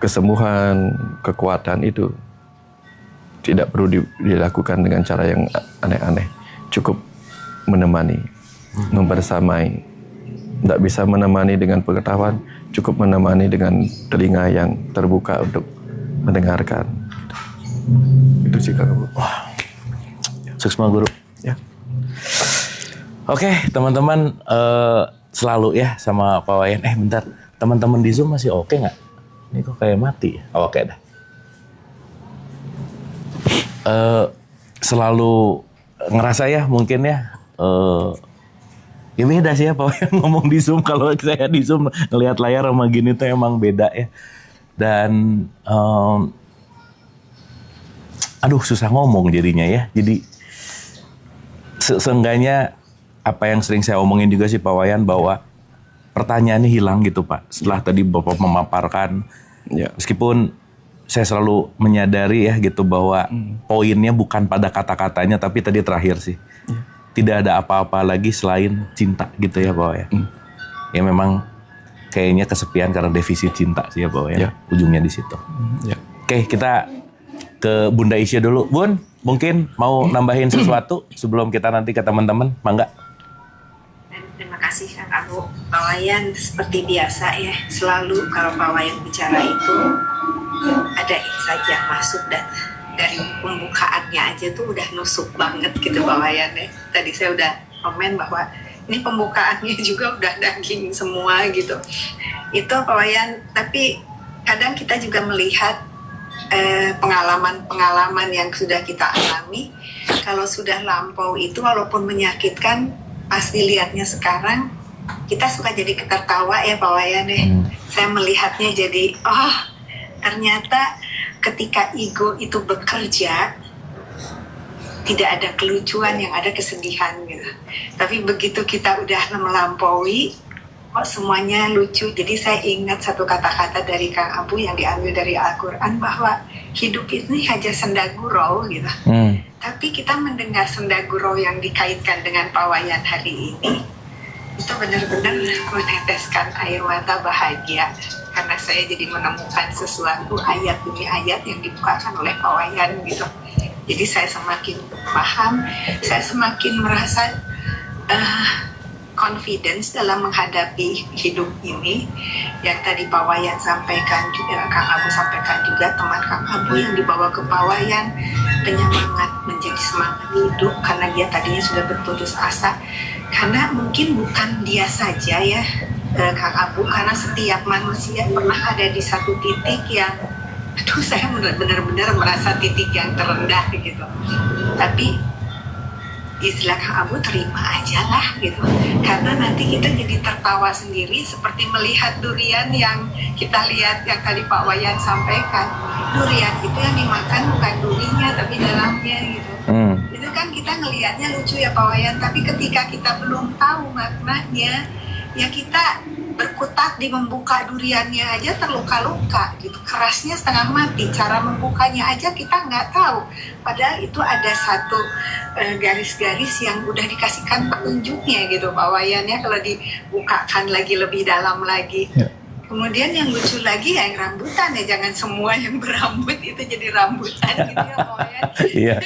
kesembuhan, kekuatan itu tidak perlu dilakukan dengan cara yang aneh-aneh. Cukup menemani, membersamai. Tidak bisa menemani dengan pengetahuan, cukup menemani dengan telinga yang terbuka untuk mendengarkan. Itu sih Kang Abu. Wah, Suksma Guru. Ya. Oke, teman-teman selalu ya sama Pak Wayan. Bentar, teman-teman di Zoom masih oke nggak? Ini kok kayak mati. Oke dah. Selalu ngerasa ya mungkin ya ya beda sih ya Pak Wayan ngomong di Zoom. Kalau saya di Zoom ngelihat layar sama gini tuh emang beda ya. Dan aduh susah ngomong jadinya ya. Jadi seenggaknya apa yang sering saya omongin juga sih Pak Wayan, bahwa pertanyaannya hilang gitu Pak. Setelah tadi Bapak memaparkan, meskipun saya selalu menyadari ya gitu bahwa poinnya bukan pada kata-katanya, tapi tadi terakhir sih. Tidak ada apa-apa lagi selain cinta gitu ya Pak Wayan. Ya memang kayaknya kesepian karena defisit cinta sih ya Pak Wayan. Ujungnya di situ. Oke, kita ke Bunda Isya dulu. Bun, mungkin mau nambahin sesuatu sebelum kita nanti ke teman-teman, mangga. Terima kasih Kang Abu. Pak Wayan seperti biasa ya, selalu kalau Pak Wayan bicara itu ada insight yang masuk, dan dari pembukaannya aja tuh udah nusuk banget gitu Pak Wayan ya. Tadi saya udah komen bahwa ini pembukaannya juga udah daging semua gitu. Itu Pak Wayan, tapi kadang kita juga melihat pengalaman-pengalaman yang sudah kita alami. Kalau sudah lampau itu walaupun menyakitkan, pas dilihatnya sekarang kita suka jadi tertawa ya Pak Wayan ya. Saya melihatnya jadi ternyata ketika ego itu bekerja tidak ada kelucuan, yang ada kesedihan gitu. Tapi begitu kita udah melampaui, semuanya lucu. Jadi saya ingat satu kata-kata dari Kang Abu yang diambil dari Al-Quran, bahwa hidup ini hanya senda gurau gitu. Tapi kita mendengar senda gurau yang dikaitkan dengan Pak Wayan hari ini, itu benar-benar meneteskan air mata bahagia. Karena saya jadi menemukan sesuatu ayat demi ayat yang dibukakan oleh Pak Wayan gitu. Jadi saya semakin paham, saya semakin merasa confidence dalam menghadapi hidup ini. Yang tadi Pak Wayan sampaikan juga, Kang Abu sampaikan juga, teman Kang Abu yang dibawa ke Pak Wayan, penyemangat, menjadi semangat hidup karena dia tadinya sudah berputus asa. Karena mungkin bukan dia saja ya, Kang Abu, karena setiap manusia pernah ada di satu titik yang aduh, saya benar-benar merasa titik yang terendah gitu. Tapi istilah Kang Abu, terima aja lah gitu, karena nanti kita jadi tertawa sendiri seperti melihat durian yang kita lihat yang tadi Pak Wayan sampaikan. Durian itu yang dimakan bukan durinya tapi dalamnya gitu. Itu kan kita ngelihatnya lucu ya Pak Wayan, tapi ketika kita belum tahu maknanya, ya kita berkutat di membuka duriannya aja terluka-luka gitu, kerasnya setengah mati, cara membukanya aja kita nggak tahu, padahal itu ada satu garis-garis yang udah dikasihkan petunjuknya gitu Pak Wayan ya, kalau dibukakan lagi lebih dalam lagi. Kemudian yang lucu lagi ya yang rambutan ya, jangan semua yang berambut itu jadi rambutan gitu ya Pak Wayan.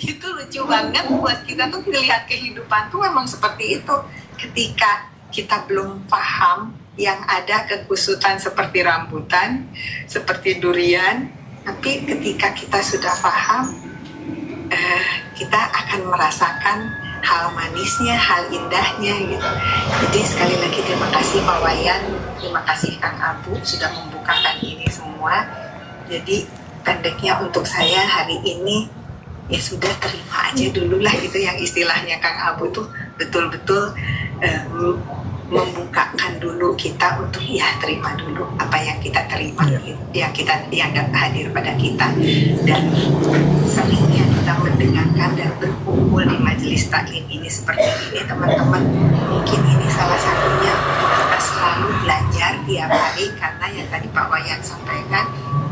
Itu lucu banget buat kita tuh melihat kehidupan tuh memang seperti itu. Ketika kita belum paham, yang ada kekusutan seperti rambutan, seperti durian, tapi ketika kita sudah paham, kita akan merasakan hal manisnya, hal indahnya gitu. Jadi sekali lagi terima kasih Pak Wayan, terima kasih Kang Abu sudah membukakan ini semua. Jadi pendeknya untuk saya hari ini, ya sudah terima aja dulu lah gitu, yang istilahnya Kang Abu tuh betul-betul membukakan dulu kita untuk ya terima dulu apa yang kita terima, yang hadir pada kita. Dan seringnya kita mendengarkan dan berkumpul di majelis taklim ini seperti ini teman-teman, mungkin ini salah satunya untuk kita selalu belajar tiap hari, karena yang tadi Pak Wayan sampaikan,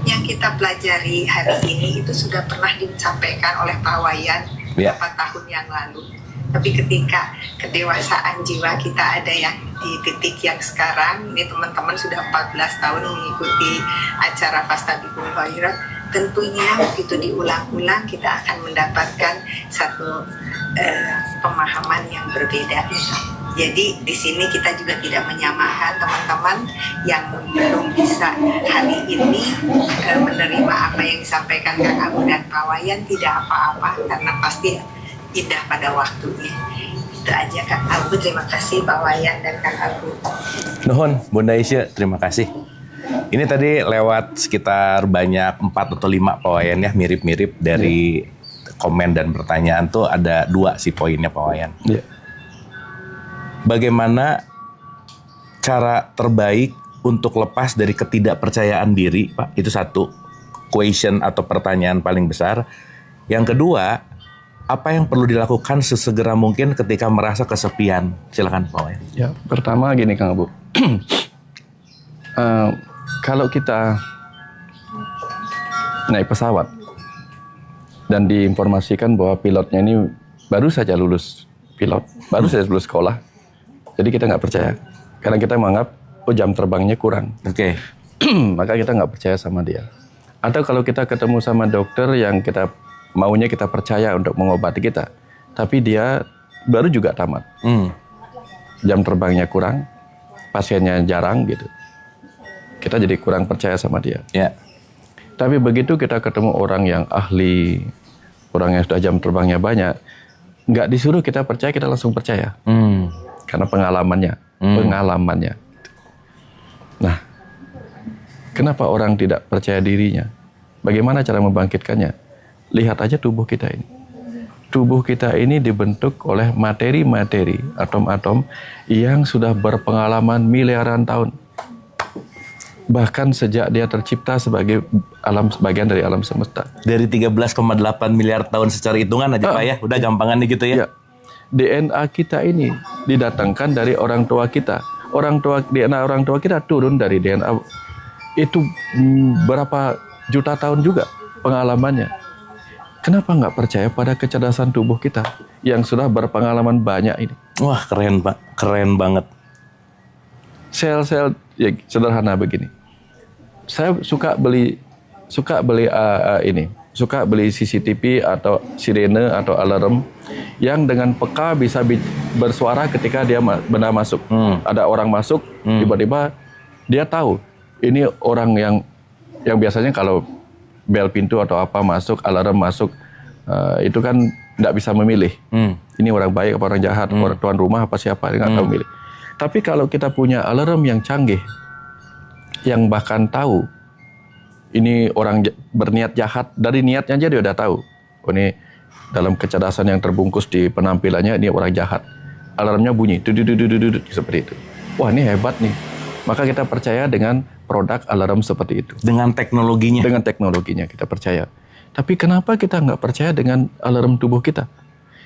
yang kita pelajari hari ini itu sudah pernah disampaikan oleh Pak Wayan beberapa tahun yang lalu. Tapi ketika kedewasaan jiwa kita ada yang di titik yang sekarang, ini teman-teman sudah 14 tahun mengikuti acara Fastabiqul Khairat, tentunya begitu diulang-ulang kita akan mendapatkan satu pemahaman yang berbeda gitu. Jadi di sini kita juga tidak menyamakan teman-teman yang belum bisa hari ini menerima apa yang disampaikan Kang Abu dan Pak Wayan, tidak apa-apa, karena pasti indah pada waktunya. Itu aja Kang Abu, terima kasih Pak Wayan dan Kang Abu. Nuhun, Bunda Isya, terima kasih. Ini tadi lewat sekitar banyak 4 atau 5 Pak Wayan ya, mirip-mirip dari komen dan pertanyaan tuh ada 2 sih poinnya Pak Wayan. Bagaimana cara terbaik untuk lepas dari ketidakpercayaan diri, Pak? Itu satu question atau pertanyaan paling besar. Yang kedua, apa yang perlu dilakukan sesegera mungkin ketika merasa kesepian? Silakan Pak Wayan. Ya, pertama gini Kang Abu. Kalau kita naik pesawat dan diinformasikan bahwa pilotnya ini baru saja lulus pilot, baru saja lulus sekolah, jadi kita nggak percaya. Karena kita menganggap, oh jam terbangnya kurang. Oke. Maka kita nggak percaya sama dia. Atau kalau kita ketemu sama dokter yang kita maunya kita percaya untuk mengobati kita, tapi dia baru juga tamat. Jam terbangnya kurang, pasiennya jarang gitu. Kita jadi kurang percaya sama dia. Tapi begitu kita ketemu orang yang ahli, orang yang sudah jam terbangnya banyak, nggak disuruh kita percaya, kita langsung percaya. Karena pengalamannya. Nah, kenapa orang tidak percaya dirinya? Bagaimana cara membangkitkannya? Lihat aja tubuh kita ini. Tubuh kita ini dibentuk oleh materi-materi, atom-atom yang sudah berpengalaman miliaran tahun. Bahkan sejak dia tercipta sebagai bagian dari alam semesta. Dari 13,8 miliar tahun secara hitungan aja Pak ya, udah gampangan nih gitu ya. DNA kita ini didatangkan dari orang tua kita. DNA orang tua kita turun dari DNA itu berapa juta tahun juga pengalamannya. Kenapa nggak percaya pada kecerdasan tubuh kita yang sudah berpengalaman banyak ini? Wah keren Pak, keren banget. Sel-sel ya sederhana begini. Saya suka beli CCTV atau sirene atau alarm yang dengan peka bisa bersuara ketika dia benar masuk. Ada orang masuk, tiba-tiba dia tahu ini orang yang biasanya kalau bel pintu atau apa masuk, alarm masuk, itu kan nggak bisa memilih. Ini orang baik apa orang jahat, orang tuan rumah apa siapa, dia nggak tahu milih. Tapi kalau kita punya alarm yang canggih, yang bahkan tahu ini orang berniat jahat, dari niatnya aja dia udah tahu. Oh, ini dalam kecerdasan yang terbungkus di penampilannya, ini orang jahat. Alarmnya bunyi, seperti itu. Wah, ini hebat nih. Maka kita percaya dengan produk alarm seperti itu. Dengan teknologinya. Dengan teknologinya kita percaya. Tapi kenapa kita nggak percaya dengan alarm tubuh kita?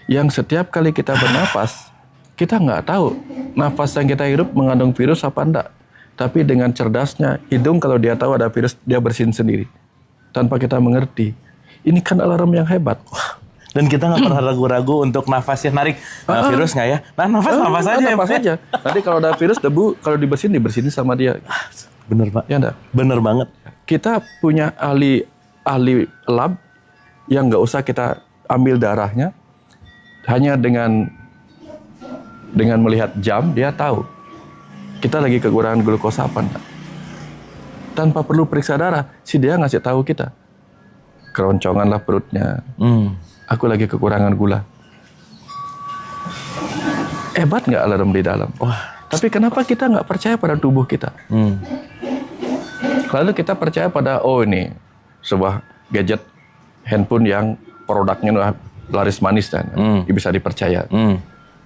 Yang setiap kali kita bernapas, kita nggak tahu napas yang kita hirup mengandung virus apa enggak. Tapi dengan cerdasnya, hidung kalau dia tahu ada virus, dia bersihin sendiri. Tanpa kita mengerti. Ini kan alarm yang hebat. Dan kita nggak pernah ragu-ragu untuk nafasnya narik. Virus nggak ya? Nah, nafas aja. Nafas aja. Nanti kalau ada virus, debu, kalau dibersihin sama dia. Bener Pak. Ya enggak? Bener banget. Kita punya ahli lab yang nggak usah kita ambil darahnya. Hanya dengan melihat jam, dia tahu kita lagi kekurangan glukosa apa enggak. Tanpa perlu periksa darah, si dia ngasih tahu kita. Keroncongan lah perutnya. Aku lagi kekurangan gula. Hebat nggak alarm di dalam? Wah. Tapi kenapa kita nggak percaya pada tubuh kita? Lalu kita percaya pada, oh ini sebuah gadget handphone yang produknya laris manis dan bisa dipercaya.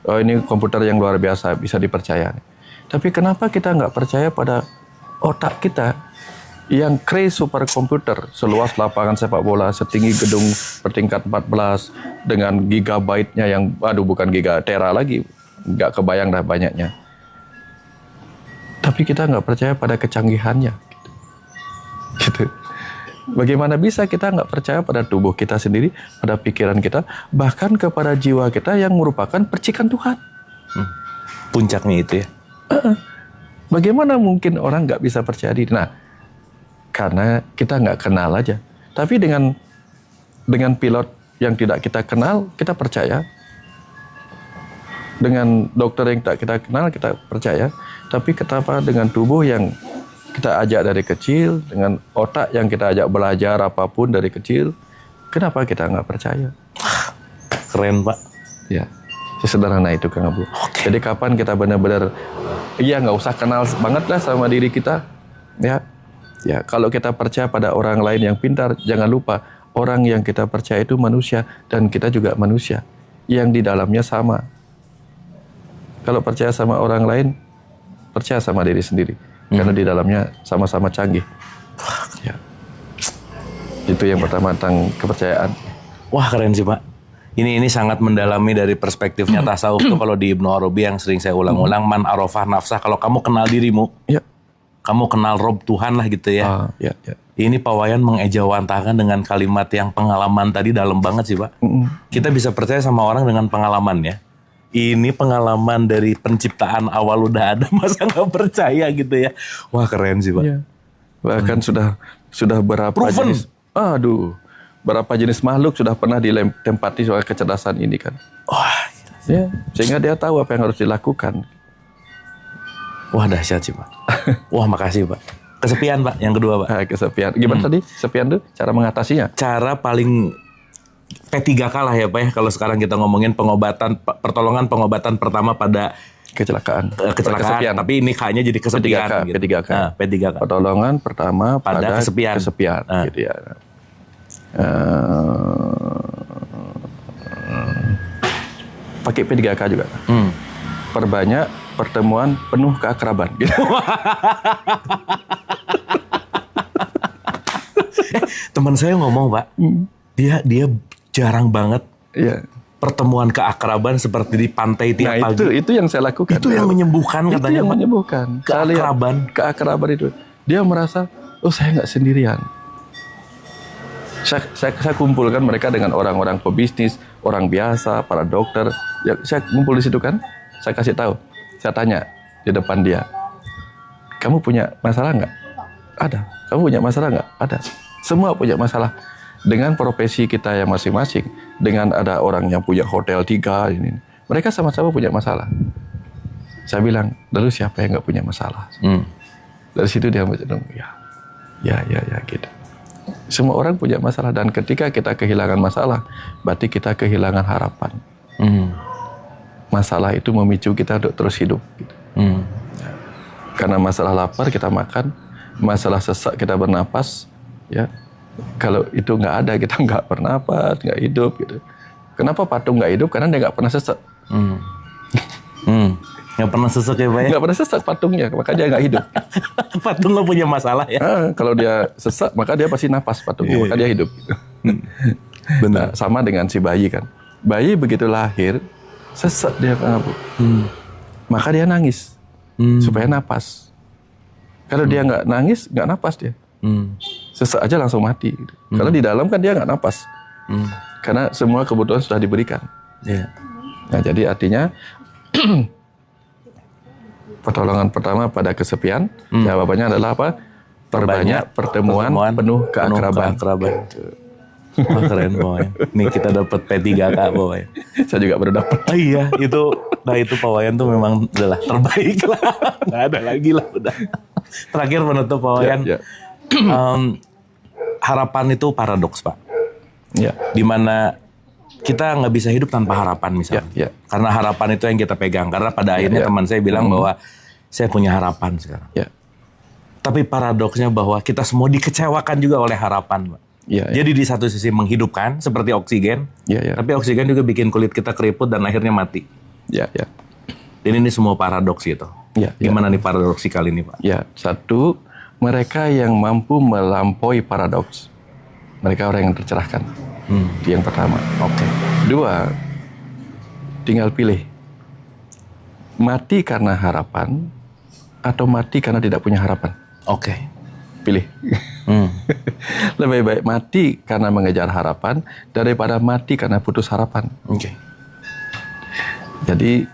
Oh ini komputer yang luar biasa, bisa dipercaya. Tapi kenapa kita nggak percaya pada otak kita yang crazy superkomputer seluas lapangan sepak bola, setinggi gedung bertingkat 14 dengan gigabyte-nya yang, bukan gigatera lagi, nggak kebayang dah banyaknya. Tapi kita nggak percaya pada kecanggihannya. Gitu. Bagaimana bisa kita nggak percaya pada tubuh kita sendiri, pada pikiran kita, bahkan kepada jiwa kita yang merupakan percikan Tuhan. Puncaknya itu ya. Bagaimana mungkin orang nggak bisa percaya diri? Nah, karena kita nggak kenal aja. Tapi dengan pilot yang tidak kita kenal, kita percaya. Dengan dokter yang tak kita kenal, kita percaya. Tapi kenapa dengan tubuh yang kita ajak dari kecil, dengan otak yang kita ajak belajar apapun dari kecil, kenapa kita nggak percaya? Keren Pak. Ya, sesederhana itu Kang Abu. Okay. Jadi kapan kita benar-benar, nggak usah kenal banget lah sama diri kita, ya kalau kita percaya pada orang lain yang pintar, jangan lupa orang yang kita percaya itu manusia dan kita juga manusia yang di dalamnya sama. Kalau percaya sama orang lain, percaya sama diri sendiri. Karena di dalamnya sama-sama canggih. Ya. Itu yang pertama tentang kepercayaan. Wah keren sih Pak. Ini sangat mendalami dari perspektifnya tasawuf tuh kalau di Ibnu Arabi yang sering saya ulang-ulang, man arafah nafsah, kalau kamu kenal dirimu, kamu kenal Rob Tuhan lah gitu ya. Ini Pak Wayan mengejawantahkan dengan kalimat yang pengalaman tadi dalam banget sih Pak. Kita bisa percaya sama orang dengan pengalamannya. Ini pengalaman dari penciptaan awal udah ada, masa nggak percaya gitu ya. Wah keren sih Pak. Bahkan sudah berapa jenis, berapa jenis makhluk sudah pernah ditempati soal kecerdasan ini kan. Wah. Sehingga dia tahu apa yang harus dilakukan. Wah dahsyat sih Pak. Wah makasih Pak. Kesepian Pak, yang kedua Pak. Kesepian. Gimana tadi? Kesepian tuh cara mengatasinya? Cara paling P3K lah ya Pak ya, kalau sekarang kita ngomongin pertolongan pengobatan pertama pada kecelakaan. Kesepian. Tapi ini K-nya jadi kesepian. P3K. P3K. Pertolongan pertama pada kesepian. Gitu ya. Pakai P3K juga. Perbanyak pertemuan penuh keakraban. Gitu. Teman saya ngomong Pak, dia jarang banget pertemuan keakraban seperti di pantai tiap pagi. Itu yang saya lakukan. Itu yang menyembuhkan katanya. Itu yang menyembuhkan. Keakraban itu. Dia merasa, saya nggak sendirian. Saya kumpulkan mereka dengan orang-orang pebisnis, orang biasa, para dokter. Ya, saya kumpul di situ kan. Saya kasih tahu. Saya tanya di depan dia. Kamu punya masalah nggak? Ada. Kamu punya masalah nggak? Ada. Semua punya masalah. dengan profesi kita yang masing-masing, dengan ada orang yang punya hotel 3 ini, mereka sama-sama punya masalah. Saya bilang, lalu siapa yang nggak punya masalah? Dari situ dia bilang, ya gitu. Semua orang punya masalah, dan ketika kita kehilangan masalah, berarti kita kehilangan harapan. Masalah itu memicu kita untuk terus hidup. Gitu. Karena masalah lapar kita makan, masalah sesak kita bernapas, ya. Kalau itu nggak ada, kita nggak bernapas, nggak hidup gitu. Kenapa patung nggak hidup? Karena dia nggak pernah sesak. Nggak pernah sesak ya Pak ya? Nggak pernah sesak patungnya, maka dia nggak hidup. Patung nggak punya masalah ya? Kalau dia sesak, maka dia pasti napas patungnya, maka dia hidup. Benar. Nah, sama dengan si bayi kan. Bayi begitu lahir, sesak dia kan, Bu. Maka dia nangis supaya napas. Kalau dia nggak nangis, nggak napas dia. Sesak aja langsung mati. Gitu. Kalau di dalam kan dia nggak napas. Karena semua kebutuhan sudah diberikan. Nah, jadi artinya pertolongan pertama pada kesepian, jawabannya adalah apa? Perbanyak pertemuan penuh keakraban. Wah, keren Pak. Nih kita dapat P3K Pak. Saya juga baru dapat. Oh iya, itu Pak Wayan tuh memang adalah terbaik lah. Nggak ada lagi lah udah. Terakhir menutup Pak Wayan. Harapan itu paradoks Pak. Dimana kita nggak bisa hidup tanpa harapan misalnya. Karena harapan itu yang kita pegang. Karena pada akhirnya teman saya bilang bahwa saya punya harapan sekarang. Tapi paradoksnya bahwa kita semua dikecewakan juga oleh harapan Pak. Jadi di satu sisi menghidupkan seperti oksigen, tapi oksigen juga bikin kulit kita keriput dan akhirnya mati. Dan ini semua paradoks gitu. Gimana nih paradoksi kali ini Pak? Satu, mereka yang mampu melampaui paradoks, mereka orang yang tercerahkan. Yang pertama. Dua, tinggal pilih. Mati karena harapan atau mati karena tidak punya harapan. Pilih. Lebih baik mati karena mengejar harapan daripada mati karena putus harapan. Jadi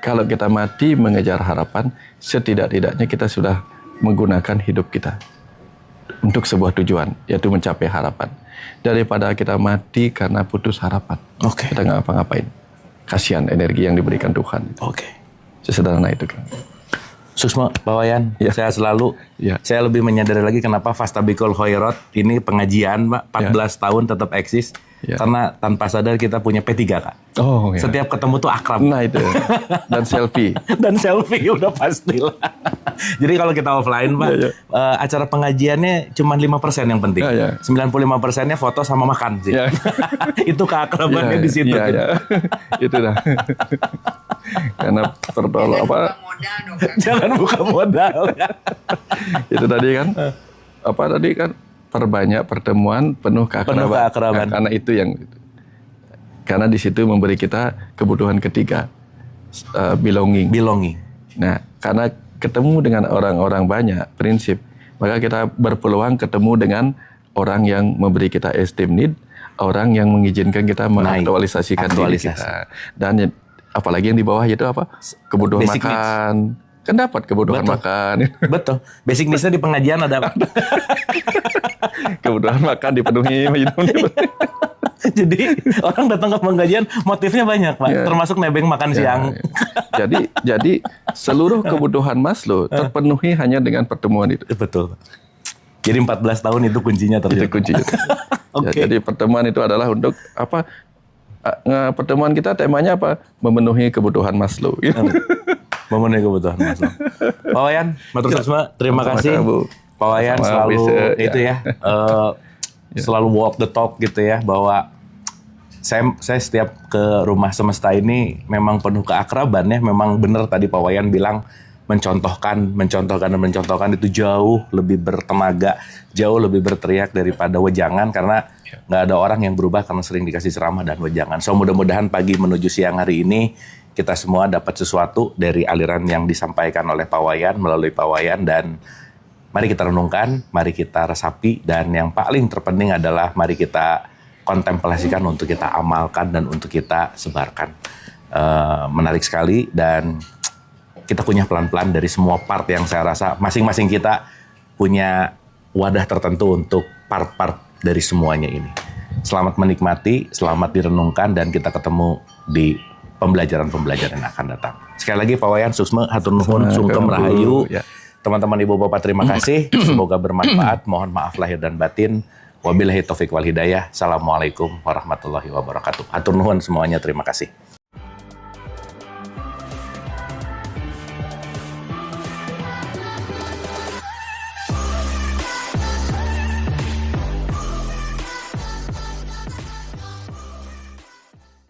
kalau kita mati mengejar harapan, setidak-tidaknya kita sudah menggunakan hidup kita untuk sebuah tujuan, yaitu mencapai harapan. Daripada kita mati karena putus harapan, kita nggak ngapa-ngapain. Kasihan energi yang diberikan Tuhan. Sesederhana itu kan. Susma, Pak Wayan, saya selalu, saya lebih menyadari lagi kenapa Fastabikul Khairat ini pengajian, Pak, 14 tahun tetap eksis. Karena tanpa sadar kita punya P3K. Setiap ketemu tuh akrab. Nah itu, dan selfie. Dan selfie udah pastilah. Jadi kalau kita offline, Pak, acara pengajiannya cuma 5% yang penting. 95%-nya foto sama makan sih. Itu keakrabannya di situ. Itu dah. Karena pertolong apa? Jangan buka modal. Itu tadi kan, apa tadi kan? Perbanyak pertemuan penuh keakraban. Nah, karena itu yang, karena di situ memberi kita kebutuhan ketiga, belonging. Nah, karena ketemu dengan orang-orang banyak prinsip, maka kita berpeluang ketemu dengan orang yang memberi kita esteem need, orang yang mengizinkan kita mengaktualisasikan diri kita. Dan apalagi yang di bawah itu apa? Kebutuhan basic makan. Needs. Kan dapat kebutuhan makan. Betul. Basic needs-nya di pengajian ada. Kebutuhan makan dipenuhi. Jadi orang datang ke pengajian motifnya banyak Pak. Termasuk nebeng makan siang. Jadi seluruh kebutuhan Maslow terpenuhi hanya dengan pertemuan itu. Betul. Jadi 14 tahun itu kuncinya terjadi. Itu kuncinya. Jadi pertemuan itu adalah untuk apa? Pertemuan kita temanya apa? Memenuhi kebutuhan Maslow. Memenuhi kebutuhan Maslow. Pak Wayan, matur susma, terima kasih. Pak Wayan selalu itu selalu walk the talk gitu ya, bahwa saya setiap ke rumah semesta ini memang penuh keakraban ya. Memang benar tadi Pak Wayan bilang mencontohkan itu jauh lebih bertenaga, jauh lebih berteriak daripada wejangan, karena nggak ada orang yang berubah karena sering dikasih ceramah dan wejangan. So mudah-mudahan pagi menuju siang hari ini kita semua dapat sesuatu dari aliran yang disampaikan oleh Pak Wayan melalui Pak Wayan, dan mari kita renungkan, mari kita resapi, dan yang paling terpenting adalah mari kita kontemplasikan untuk kita amalkan dan untuk kita sebarkan. Menarik sekali, dan kita punya pelan-pelan dari semua part yang saya rasa masing-masing kita punya wadah tertentu untuk part-part dari semuanya ini. Selamat menikmati, selamat direnungkan, dan kita ketemu di pembelajaran-pembelajaran yang akan datang. Sekali lagi Pak Wayan, Suksma, hatur nuhun, sungkem rahayu. Ya. Teman-teman Ibu Bapak terima kasih. Semoga bermanfaat. Mohon maaf lahir dan batin. Wabillahi taufik wal hidayah. Assalamualaikum warahmatullahi wabarakatuh. Hatur nuhun semuanya, terima kasih.